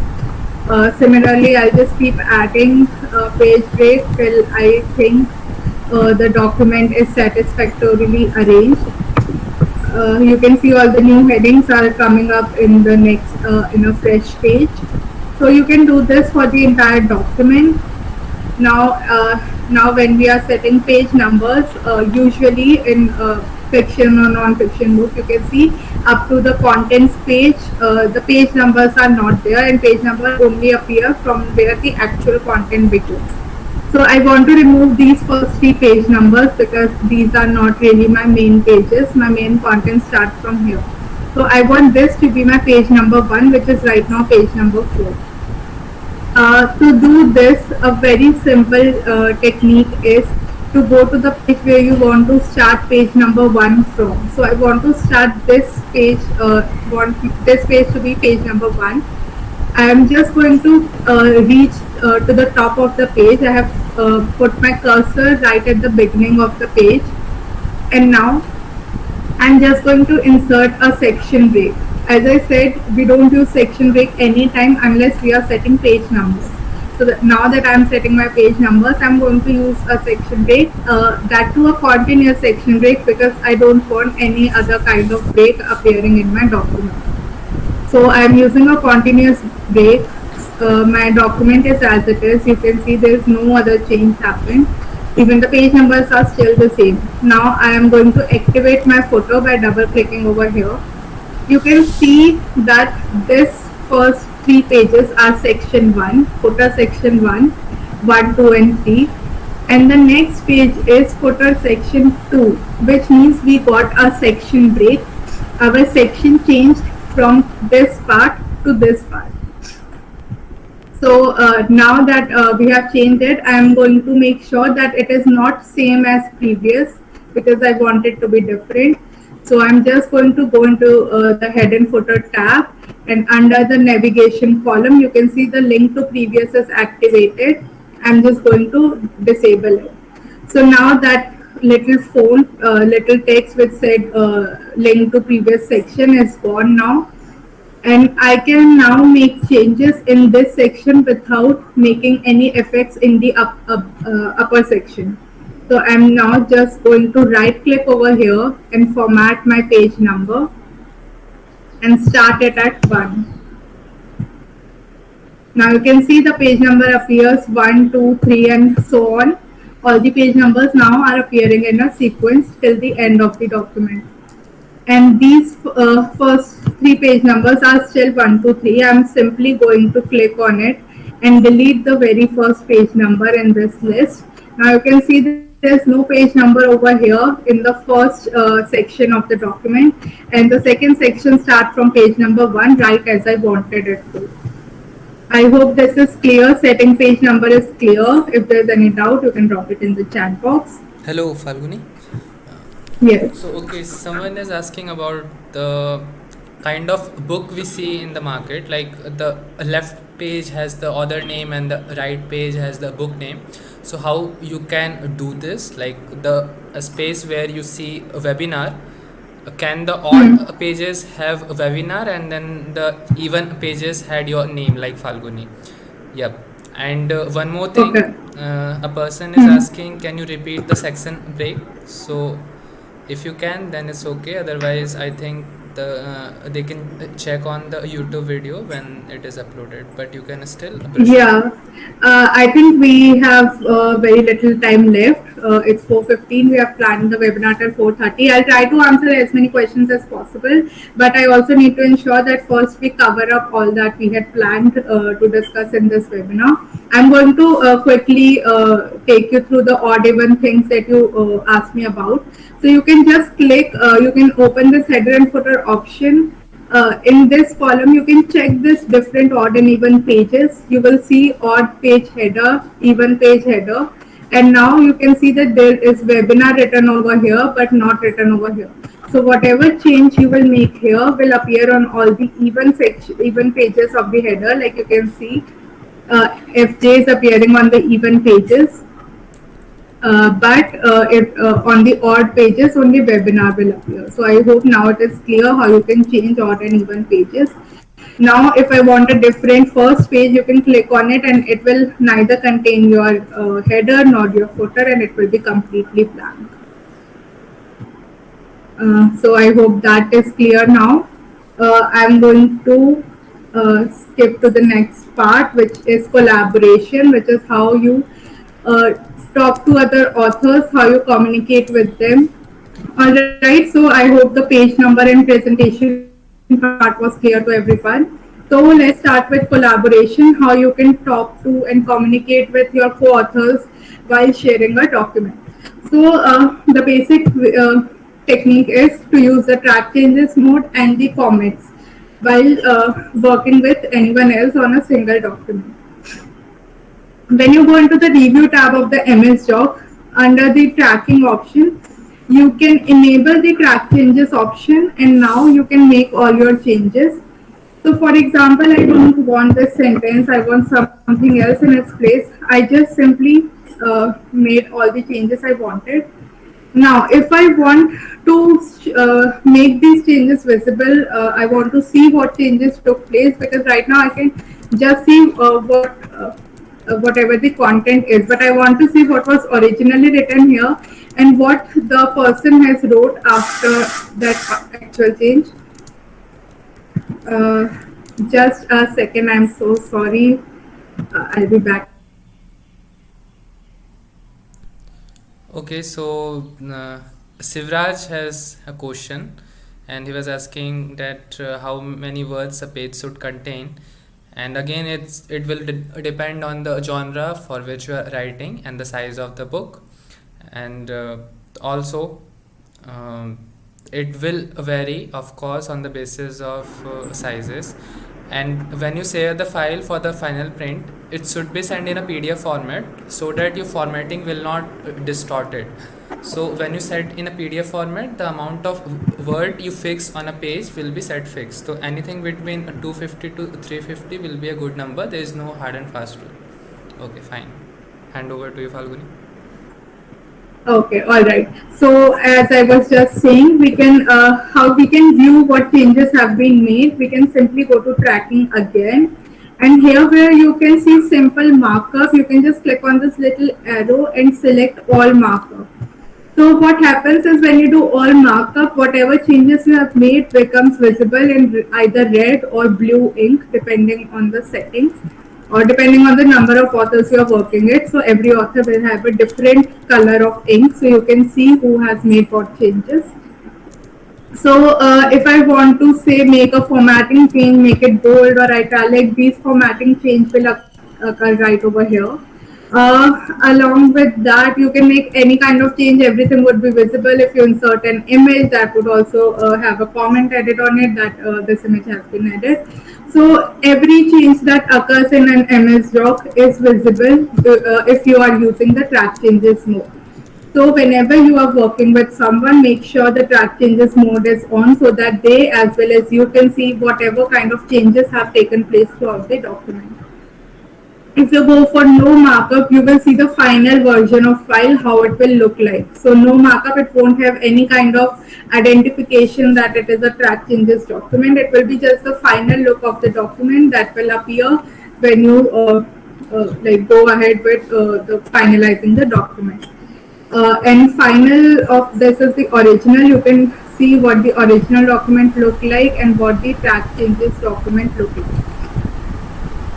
Similarly, I'll just keep adding page break till I think the document is satisfactorily arranged. You can see all the new headings are coming up in the next in a fresh page. So you can do this for the entire document. Now when we are setting page numbers, usually in fiction or non-fiction book, you can see up to the contents page, the page numbers are not there, and page numbers only appear from where the actual content begins. So I want to remove these first three page numbers because these are not really my main pages. My main content starts from here. So I want this to be my page number 1, which is right now page number 4. To do this, a very simple technique is to go to the page where you want to start page number 1 from. So I want to start this page, want this page to be page number 1. I am just going to reach to the top of the page. I have put my cursor right at the beginning of the page, and now I'm just going to insert a section break. As I said, we don't use section break anytime unless we are setting page numbers. So now that I'm setting my page numbers, I'm going to use a section break, that too a continuous section break, because I don't want any other kind of break appearing in my document. So I'm using a continuous break. My document is as it is. You can see there is no other change happened. Even the page numbers are still the same. Now I am going to activate my footer by double clicking over here. You can see that this first 3 pages are section 1, footer section 1, 1, 2 and 3. And the next page is footer section 2, which means we got a section break. Our section changed from this part to this part. So now that we have changed it, I am going to make sure that it is not same as previous, because I want it to be different. So I'm just going to go into the head and footer tab, and under the navigation column, you can see the link to previous is activated. I'm just going to disable it. So now that little font, little text which said link to previous section is gone now. And I can now make changes in this section without making any effects in the upper section. So I'm now just going to right click over here and format my page number and start it at 1. Now you can see the page number appears 1, 2, 3 and so on. All the page numbers now are appearing in a sequence till the end of the document. And these first 3 page numbers are still 1, 2, 3. I'm simply going to click on it and delete the very first page number in this list. Now you can see there's no page number over here in the first section of the document, and the second section starts from page number 1 right as I wanted it to. I hope this is clear. Setting page number is clear. If there's any doubt, you can drop it in the chat box. Hello, Falguni. Yes. So, okay, someone is asking about the kind of book we see in the market, like the left page has the author name and the right page has the book name. So how you can do this, like the space where you see a webinar, can the odd pages have a webinar and then the even pages had your name like Falguni? Yep. And one more thing, Okay. a person is asking, can you repeat the section break? So if you can, then it's okay. Otherwise, I think they can check on the YouTube video when it is uploaded. But you can still brush it. Yeah, I think we have very little time left. It's 4:15. We have planned the webinar till 4:30. I'll try to answer as many questions as possible, but I also need to ensure that first we cover up all that we had planned to discuss in this webinar. I'm going to quickly take you through the odd even things that you asked me about. So you can just click, you can open this header and footer option. In this column, you can check this different odd and even pages. You will see odd page header, even page header. And now you can see that there is webinar written over here, but not written over here. So whatever change you will make here will appear on all the even pages of the header. Like you can see, FJ is appearing on the even pages. But on the odd pages only webinar will appear. So I hope now it is clear how you can change odd and even pages. Now if I want a different first page, you can click on it and it will neither contain your header nor your footer, and it will be completely blank. So I hope that is clear now. I'm going to skip to the next part, which is collaboration, which is how you talk to other authors, how you communicate with them. Alright, so I hope the page number and presentation part was clear to everyone. So let's start with collaboration, how you can talk to and communicate with your co-authors while sharing a document. So the basic technique is to use the track changes mode and the comments while working with anyone else on a single document. When you go into the review tab of the MS Doc, under the tracking option, you can enable the track changes option, and now you can make all your changes. So for example, I don't want this sentence, I want something else in its place. I just simply made all the changes I wanted. Now, if I want to make these changes visible, I want to see what changes took place, because right now I can just see whatever the content is, but I want to see what was originally written here and what the person has wrote after that actual change. Just a second, I'm so sorry. I'll be back in a minute. Okay, so Sivraj has a question, and he was asking that how many words a page should contain. And again, it will depend on the genre for which you are writing and the size of the book, and also it will vary, of course, on the basis of sizes. And when you save the file for the final print, it should be sent in a PDF format so that your formatting will not distort it. So when you set in a PDF format, the amount of word you fix on a page will be set fixed. So anything between 250 to 350 will be a good number. There is no hard and fast rule. Okay, fine. Hand over to you, Falguni. Okay, all right. So as I was just saying, we can how we can view what changes have been made. We can simply go to tracking again, and here where you can see simple markup, you can just click on this little arrow and select all markup. So what happens is when you do all markup, whatever changes you have made becomes visible in either red or blue ink, depending on the settings or depending on the number of authors you are working with. So every author will have a different color of ink, so you can see who has made what changes. So if I want to say make a formatting change, make it bold or italic, these formatting change will occur right over here. Along with that, you can make any kind of change. Everything would be visible. If you insert an image, that would also have a comment added on it that this image has been added. So every change that occurs in an MS Doc is visible if you are using the track changes mode. So whenever you are working with someone, make sure the track changes mode is on so that they as well as you can see whatever kind of changes have taken place throughout the document. If you go for no markup, you will see the final version of file, how it will look like. So no markup, it won't have any kind of identification that it is a track changes document. It will be just the final look of the document that will appear when you like go ahead with the finalizing the document. And final of this is the original. You can see what the original document look like and what the track changes document look like.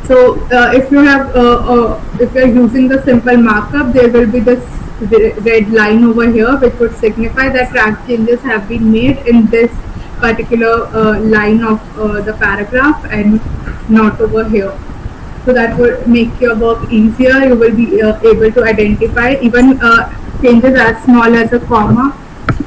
So if you are using the simple markup, there will be this red line over here, which would signify that track changes have been made in this particular line of the paragraph and not over here. So that would make your work easier. You will be able to identify even changes as small as a comma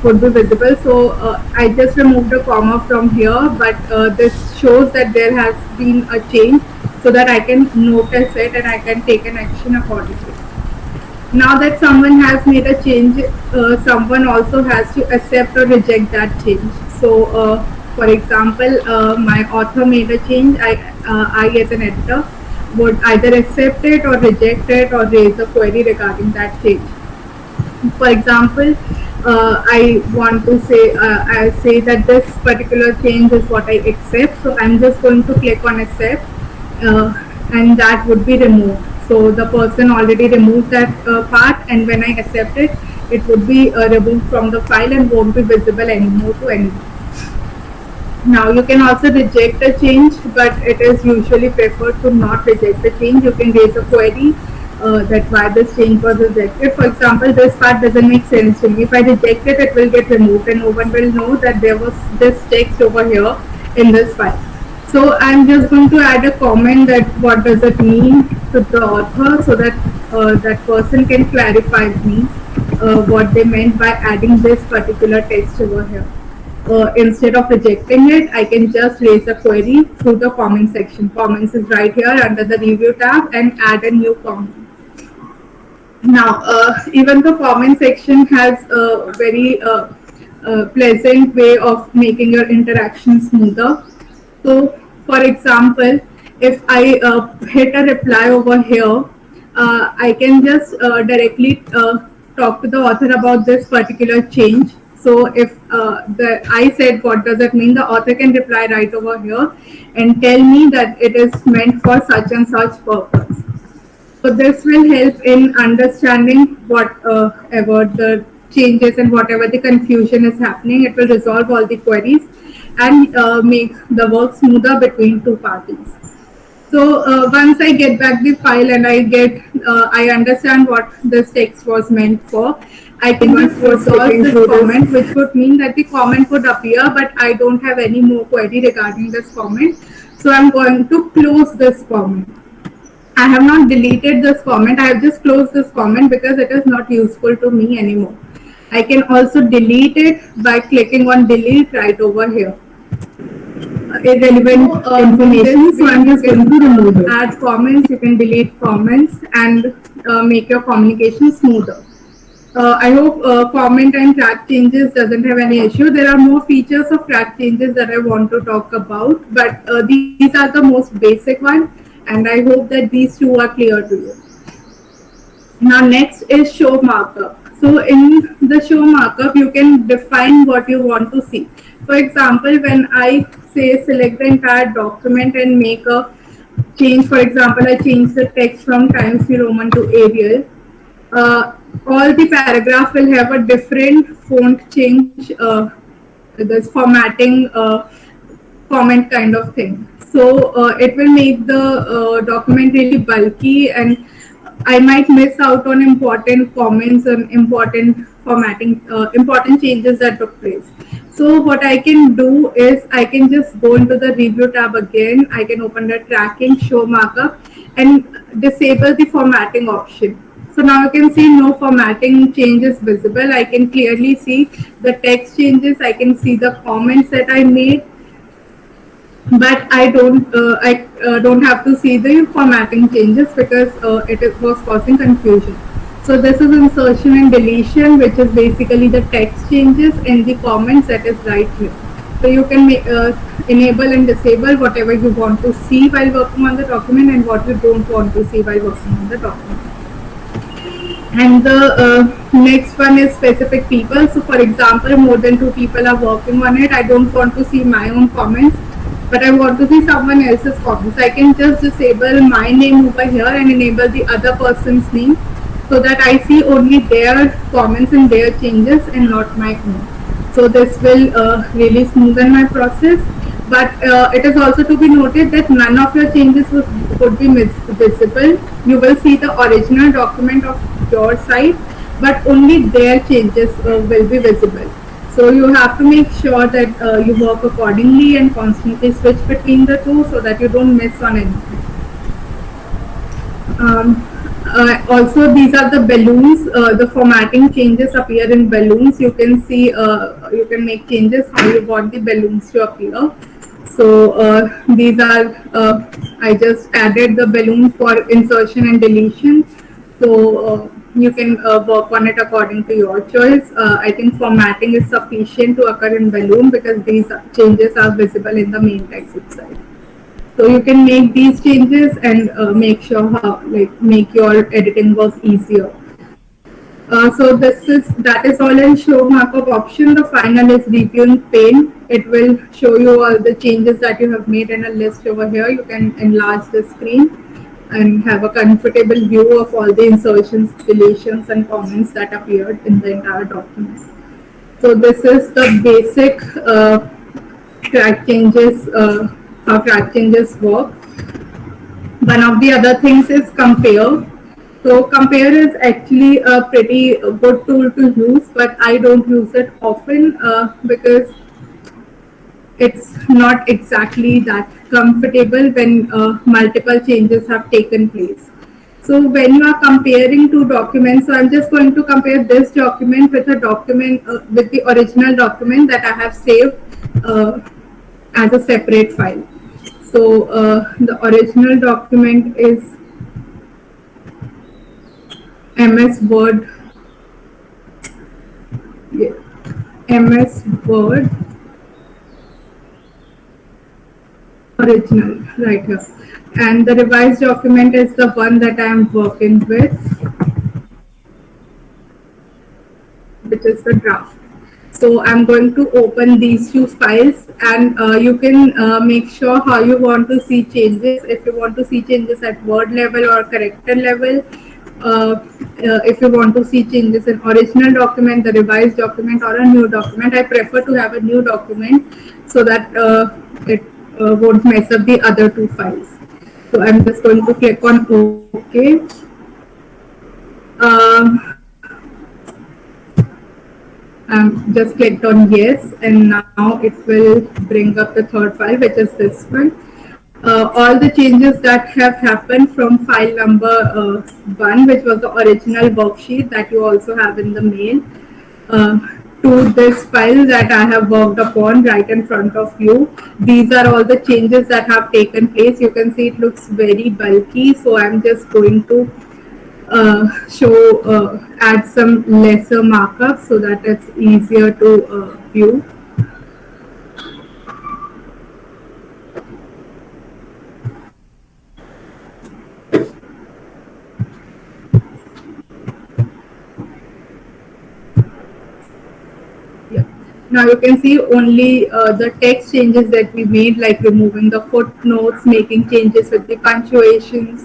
would be visible. So I just removed a comma from here, but this shows that there has been a change, so that I can notice it and I can take an action accordingly. Now that someone has made a change, someone also has to accept or reject that change. So for example, my author made a change. I as an editor would either accept it or reject it or raise a query regarding that change. For example, I want to say I say that this particular change is what I accept, so I'm just going to click on accept, and that would be removed. So the person already removed that part, and when I accept it, it would be removed from the file and won't be visible anymore to anyone. Now you can also reject a change, but it is usually preferred to not reject the change. You can raise a query that why this change was rejected. For example, this part doesn't make sense to me. If I reject it, it will get removed and no one will know that there was this text over here in this file. So I'm just going to add a comment that what does it mean to the author, so that that person can clarify me what they meant by adding this particular text over here. Instead of rejecting it, I can just raise a query through the comment section. Comments is right here under the review tab, and add a new comment. Now, even the comment section has a very pleasant way of making your interaction smoother. So, for example, if I hit a reply over here, I can just directly talk to the author about this particular change. So if I said what does it mean, the author can reply right over here and tell me that it is meant for such and such purpose. So this will help in understanding whatever the changes and whatever the confusion is happening. It will resolve all the queries and make the work smoother between two parties. So once I get back the file and I understand what this text was meant for, I can just resolve this comment, which would mean that the comment would appear, but I don't have any more query regarding this comment. So I'm going to close this comment. I have not deleted this comment. I have just closed this comment because it is not useful to me anymore. I can also delete it by clicking on delete right over here. Irrelevant information, so I'm just going to remove it. Add comments, you can delete comments and make your communication smoother. I hope comment and track changes doesn't have any issue. There are more features of track changes that I want to talk about, but these are the most basic ones, and I hope that these two are clear to you. Now next is show markup. So in the show markup, you can define what you want to see. For example, when I say select the entire document and make a change, for example, I change the text from Times New Roman to Arial, all the paragraph will have a different font change, this formatting comment kind of thing. So it will make the document really bulky, and I might miss out on important comments and important formatting, important changes that took place. So what I can do is I can just go into the review tab again. I can open the tracking, show markup, and disable the formatting option. So now you can see no formatting changes visible. I can clearly see the text changes. I can see the comments that I made, but I don't have to see the formatting changes because it was causing confusion. So this is insertion and deletion, which is basically the text changes in the comments that is right here. So you can enable and disable whatever you want to see while working on the document and what you don't want to see while working on the document. And the next one is specific people. So for example, more than 2 people are working on it. I don't want to see my own comments, but I want to see someone else's comments. I can just disable my name over here and enable the other person's name, so that I see only their comments and their changes and not my own. So this will really smoothen my process. But it is also to be noted that none of your changes would be visible. You will see the original document of your site, but only their changes will be visible. So you have to make sure that you work accordingly and constantly switch between the two so that you don't miss on anything. Also, these are the balloons. The formatting changes appear in balloons. You can see, you can make changes how you want the balloons to appear. So these are, I just added the balloon for insertion and deletion. So you can work on it according to your choice. I think formatting is sufficient to occur in balloon because these changes are visible in the main text itself. So you can make these changes and make sure how make your editing work easier. So that is all in show markup option. The final is reviewing pane. It will show you all the changes that you have made in a list over here. You can enlarge the screen and have a comfortable view of all the insertions, deletions, and comments that appeared in the entire document. So this is the basic track changes, how track changes work. One of the other things is compare. So compare is actually a pretty good tool to use, but I don't use it often because it's not exactly that comfortable when multiple changes have taken place. So when you are comparing two documents, so I'm just going to compare this document with a document with the original document that I have saved as a separate file. So the original document is MS Word, yeah, MS Word original right here. And the revised document is the one that I am working with, which is the draft. So I'm going to open these two files and you can make sure how you want to see changes. If you want to see changes at word level or character level, if you want to see changes in original document, the revised document, or a new document, I prefer to have a new document so that it won't mess up the other two files. So I'm just going to click on OK. Just clicked on yes, and now it will bring up the third file, which is this one. All the changes that have happened from file number 1, which was the original worksheet that you also have in the mail, to this file that I have worked upon right in front of you. These are all the changes that have taken place. You can see it looks very bulky, so I'm just going to add some lesser markup so that it's easier to view. Yeah. Now you can see only the text changes that we made, like removing the footnotes, making changes with the punctuations,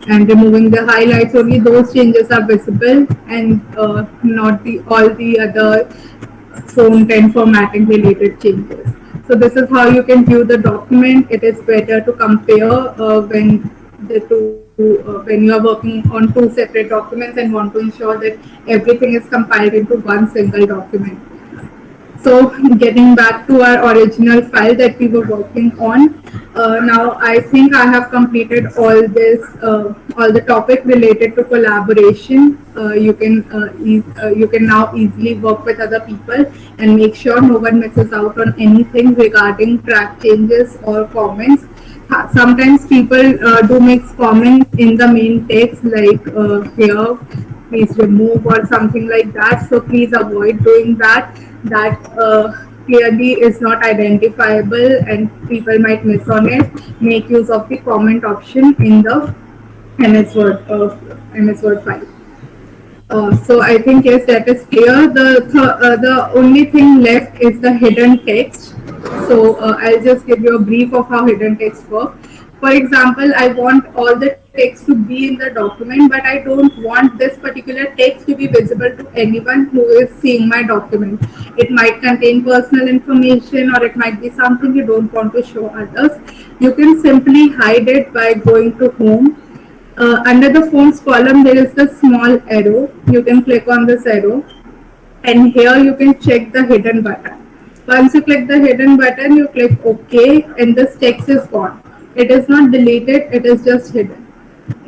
and removing the highlights. Only those changes are visible, and not all the other font and formatting related changes. So this is how you can view the document. It is better to compare when you are working on two separate documents and want to ensure that everything is compiled into one single document. So getting back to our original file that we were working on, now I think I have completed all the topic related to collaboration. You can now easily work with other people and make sure no one misses out on anything regarding track changes or comments. Sometimes people do make comments in the main text like here, please remove or something like that. So please avoid doing that. That clearly is not identifiable and people might miss on it. Make use of the comment option in the MS Word file. So I think yes, that is clear. The only thing left is the hidden text. So I'll just give you a brief of how hidden text works. For example, I want all the text to be in the document, but I don't want this particular text to be visible to anyone who is seeing my document. It might contain personal information, or it might be something you don't want to show others. You can simply hide it by going to home. Under the fonts column, there is the small arrow. You can click on this arrow, and here you can check the hidden button. Once you click the hidden button, you click OK, and this text is gone. It is not deleted, it is just hidden.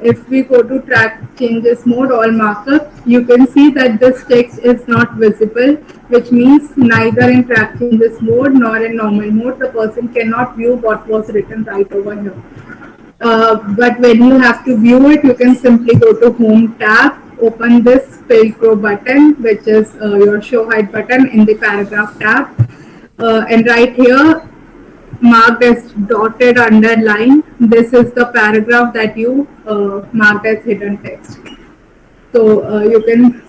If we go to track changes mode, all markup, you can see that this text is not visible, which means neither in track changes mode nor in normal mode the person cannot view what was written right over here. But when you have to view it, you can simply go to Home tab, open this Pilcrow button, which is your show height button in the paragraph tab, and right here, marked as dotted underline, this is the paragraph that you marked as hidden text. So you can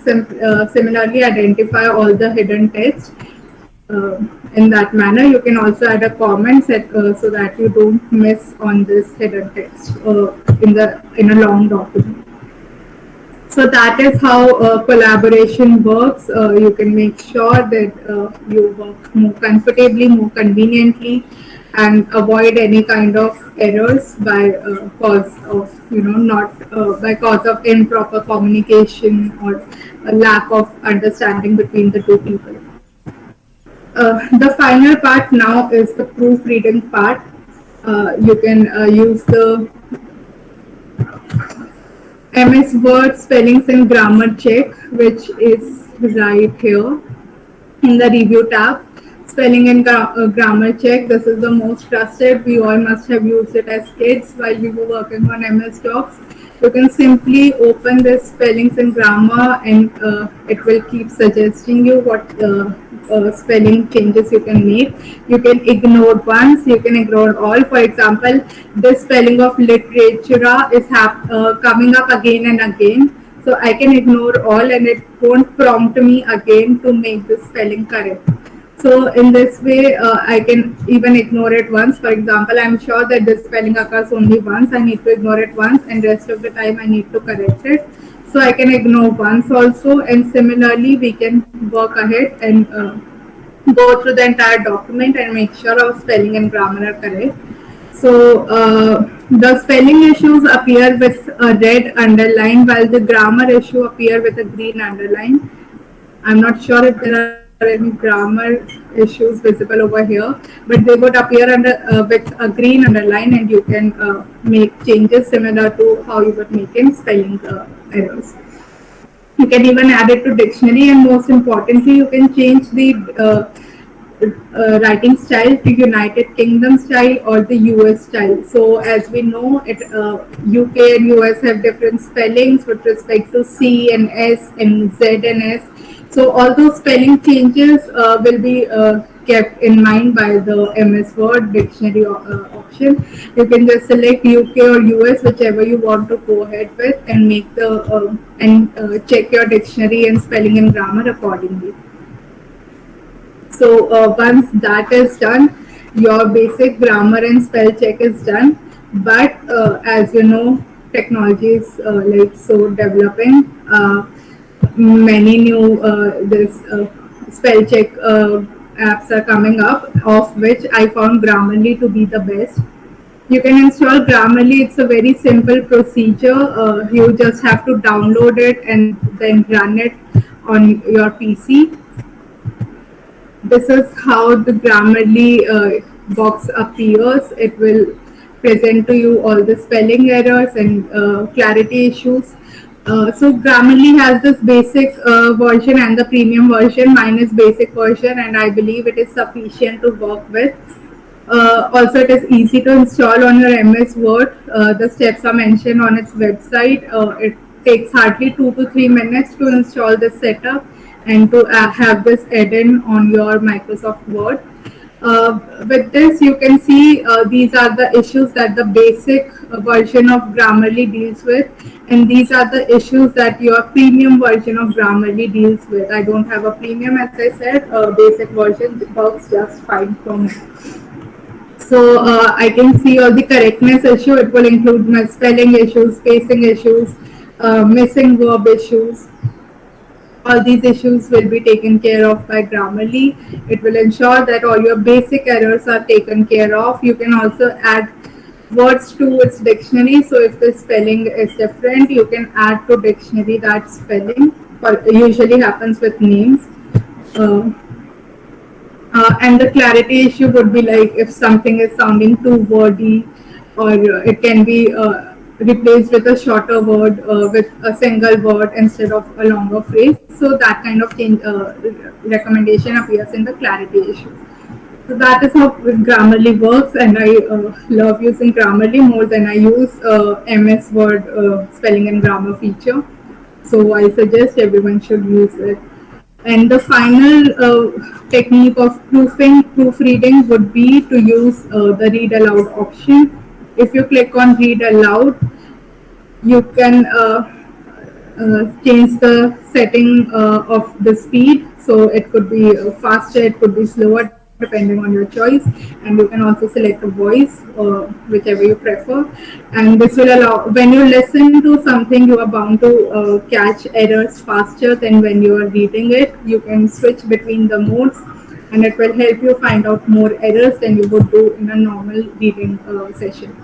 similarly identify all the hidden text in that manner. You can also add a comment so that you don't miss on this hidden text in a long document. So that is how collaboration works. You can make sure that you work more comfortably, more conveniently, and avoid any kind of errors by cause of not by cause of improper communication or a lack of understanding between the two people. The final part now is the proofreading part. You can use the MS Word spellings and grammar check, which is right here in the review tab. Spelling and grammar check. This is the most trusted. We all must have used it as kids while we were working on MS Docs. You can simply open this spellings and grammar, and it will keep suggesting you what spelling changes you can make. You can ignore once, you can ignore all. For example, this spelling of literatura is coming up again and again. So I can ignore all, and it won't prompt me again to make the spelling correct. So in this way, I can even ignore it once. For example, I'm sure that this spelling occurs only once. I need to ignore it once, and rest of the time I need to correct it. So I can ignore once also, and similarly we can work ahead and go through the entire document and make sure our spelling and grammar are correct. So the spelling issues appear with a red underline, while the grammar issue appear with a green underline. I'm not sure if there are any grammar issues visible over here, but they would appear with a green underline, and you can make changes similar to how you would make in spelling errors. You can even add it to dictionary, and most importantly, you can change the writing style to United Kingdom style or the US style. So as we know, UK and US have different spellings with respect to C and S and Z and S. So all those spelling changes will be kept in mind by the MS Word dictionary option. You can just select UK or US, whichever you want to go ahead with, and make the check your dictionary and spelling and grammar accordingly. So once that is done, your basic grammar and spell check is done. But as you know, technology is like so developing. Many new this spell check apps are coming up, of which I found Grammarly to be the best. You can install Grammarly. It's a very simple procedure. You just have to download it and then run it on your PC. This is how the Grammarly box appears. It will present to you all the spelling errors and clarity issues. So Grammarly has this basic version and the premium version. Mine is basic version, and I believe it is sufficient to work with. Also, it is easy to install on your MS Word. The steps are mentioned on its website. It takes hardly 2 to 3 minutes to install this setup and to have this add-in on your Microsoft Word. With this, you can see these are the issues that the basic version of Grammarly deals with, and these are the issues that your premium version of Grammarly deals with. I don't have a premium, as I said. Basic version works just fine for me. So I can see all the correctness issue. It will include spelling issues, spacing issues, missing verb issues. All these issues will be taken care of by Grammarly. It will ensure that all your basic errors are taken care of. You can also add words to its dictionary. So if the spelling is different, you can add to dictionary that spelling. Usually happens with names. Uh, and the clarity issue would be like if something is sounding too wordy, or it can be replaced with a shorter word, with a single word instead of a longer phrase. So that kind of change recommendation appears in the clarity issue. So that is how Grammarly works, and I love using Grammarly more than I use MS Word spelling and grammar feature. So I suggest everyone should use it. And the final technique of proofreading would be to use the read aloud option. If you click on read aloud, you can change the setting of the speed. So it could be faster, it could be slower, depending on your choice. And you can also select a voice, whichever you prefer. And this will allow, when you listen to something, you are bound to catch errors faster than when you are reading it. You can switch between the modes, and it will help you find out more errors than you would do in a normal reading session.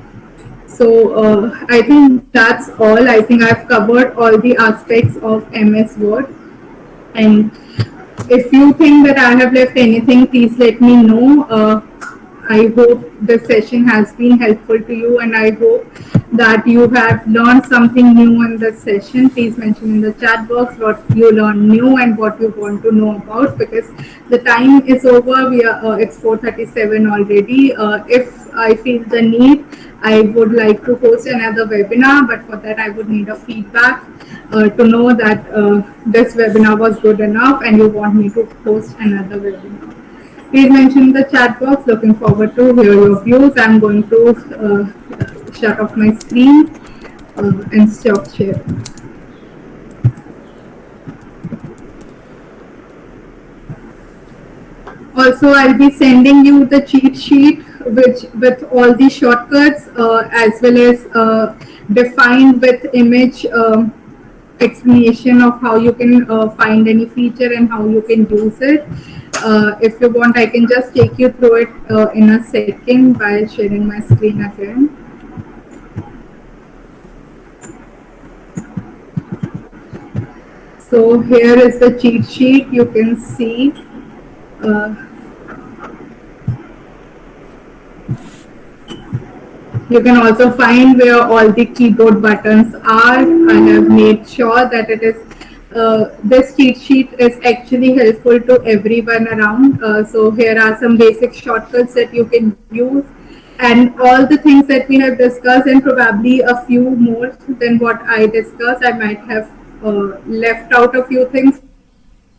So I think that's all. I think I've covered all the aspects of MS Word. And if you think that I have left anything, please let me know. I hope this session has been helpful to you, and I hope that you have learned something new in this session. Please mention in the chat box what you learned new and what you want to know about, because the time is over. It's 4:37 already. If I feel the need, I would like to host another webinar, but for that I would need a feedback to know that this webinar was good enough and you want me to host another webinar. Please mention in the chat box. Looking forward to hear your views. I'm going to shut off my screen and stop sharing. Also, I'll be sending you the cheat sheet, which with all the shortcuts, as well as defined with image explanation of how you can find any feature and how you can use it. If you want, I can just take you through it in a second by sharing my screen again. So here is the cheat sheet. You can see you can also find where all the keyboard buttons are. I have made sure that it is this cheat sheet is actually helpful to everyone around. So here are some basic shortcuts that you can use, and all the things that we have discussed, and probably a few more than what I discussed. I might have left out a few things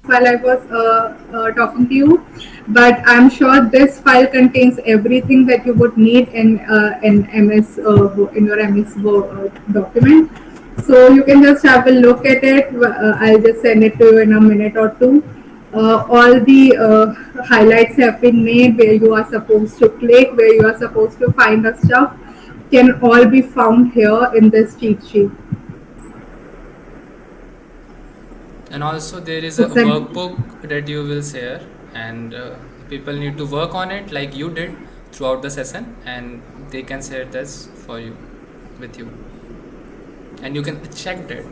while I was talking to you, but I'm sure this file contains everything that you would need in MS in your MS document. So you can just have a look at it. I'll just send it to you in a minute or two. All the highlights have been made where you are supposed to click, where you are supposed to find the stuff, can all be found here in this cheat sheet. And also there is a Looks like workbook that you will share, and people need to work on it like you did throughout the session, and they can share this for you with you, and you can check that.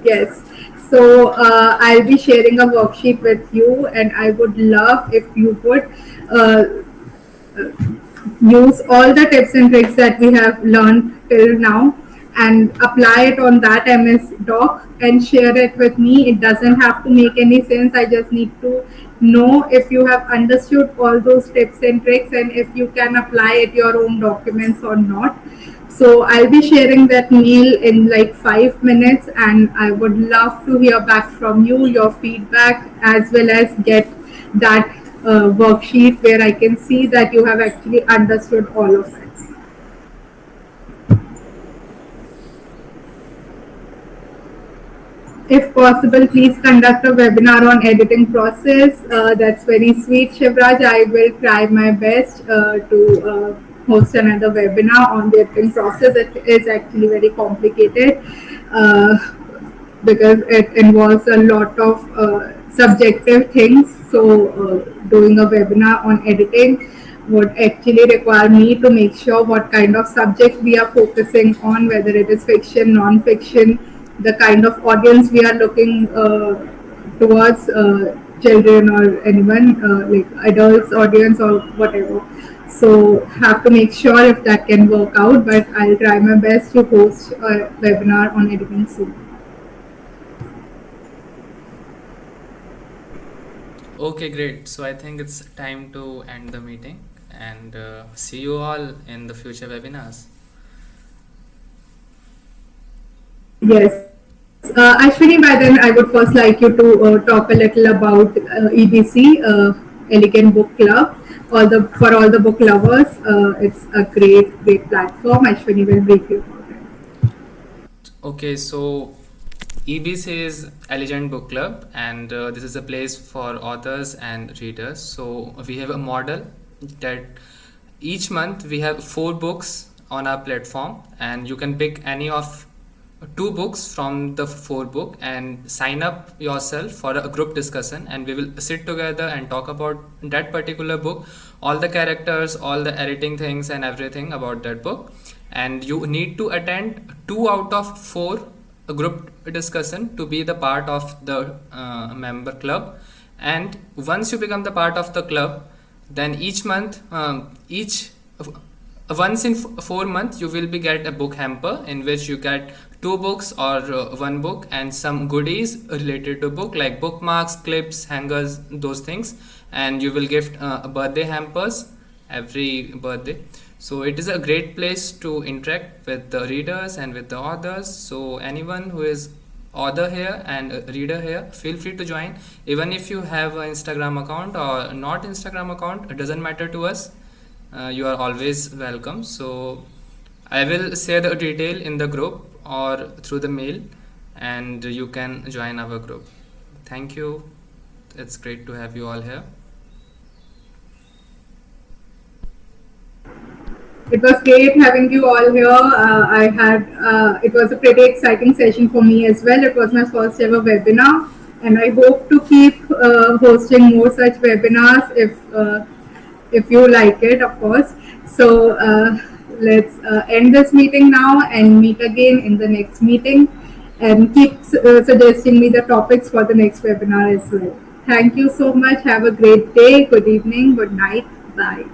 yes. So I'll be sharing a worksheet with you, and I would love if you would uh, use all the tips and tricks that we have learned till now and apply it on that MS doc and share it with me. It doesn't have to make any sense. I just need to know if you have understood all those tips and tricks and if you can apply it your own documents or not. So I'll be sharing that mail in like 5 minutes, and I would love to hear back from you, your feedback, as well as get that worksheet where I can see that you have actually understood all of it. If possible, please conduct a webinar on editing process. That's very sweet, Shivraj. I will try my best to host another webinar on the editing process. It is actually very complicated uh, because it involves a lot of subjective things. So, doing a webinar on editing would actually require me to make sure what kind of subject we are focusing on, whether it is fiction, non-fiction, the kind of audience we are looking towards, children or anyone, like adults audience or whatever. So have to make sure if that can work out, but I'll try my best to host a webinar on editing soon. Okay, great. So I think it's time to end the meeting and see you all in the future webinars. Yes. Ashwini, by then I would first like you to talk a little about EBC, Elegant Book Club, for all the book lovers. It's a great platform. Ashwini will brief you about it. Okay, so EBC is Elegant Book Club, and this is a place for authors and readers. So we have a model that each month we have 4 books on our platform, and you can pick any of 2 books from the 4 book and sign up yourself for a group discussion, and we will sit together and talk about that particular book, all the characters, all the editing things and everything about that book. And you need to attend 2 out of 4 a group discussion to be the part of the member club. And once you become the part of the club, then each month, each once in 4 months you will be get a book hamper in which you get 2 books or 1 book and some goodies related to book like bookmarks, clips, hangers, those things. And you will gift birthday hampers every birthday. So it is a great place to interact with the readers and with the authors. So anyone who is author here and a reader here, feel free to join. Even if you have an Instagram account or not Instagram account, it doesn't matter to us. You are always welcome. So I will share the detail in the group or through the mail, and you can join our group. Thank you. It's great to have you all here. It was great having you all here. It was a pretty exciting session for me as well. It was my first ever webinar, and I hope to keep hosting more such webinars if you like it, of course. So let's end this meeting now and meet again in the next meeting, and keep suggesting me the topics for the next webinar as well. Thank you so much. Have a great day, good evening, good night. Bye.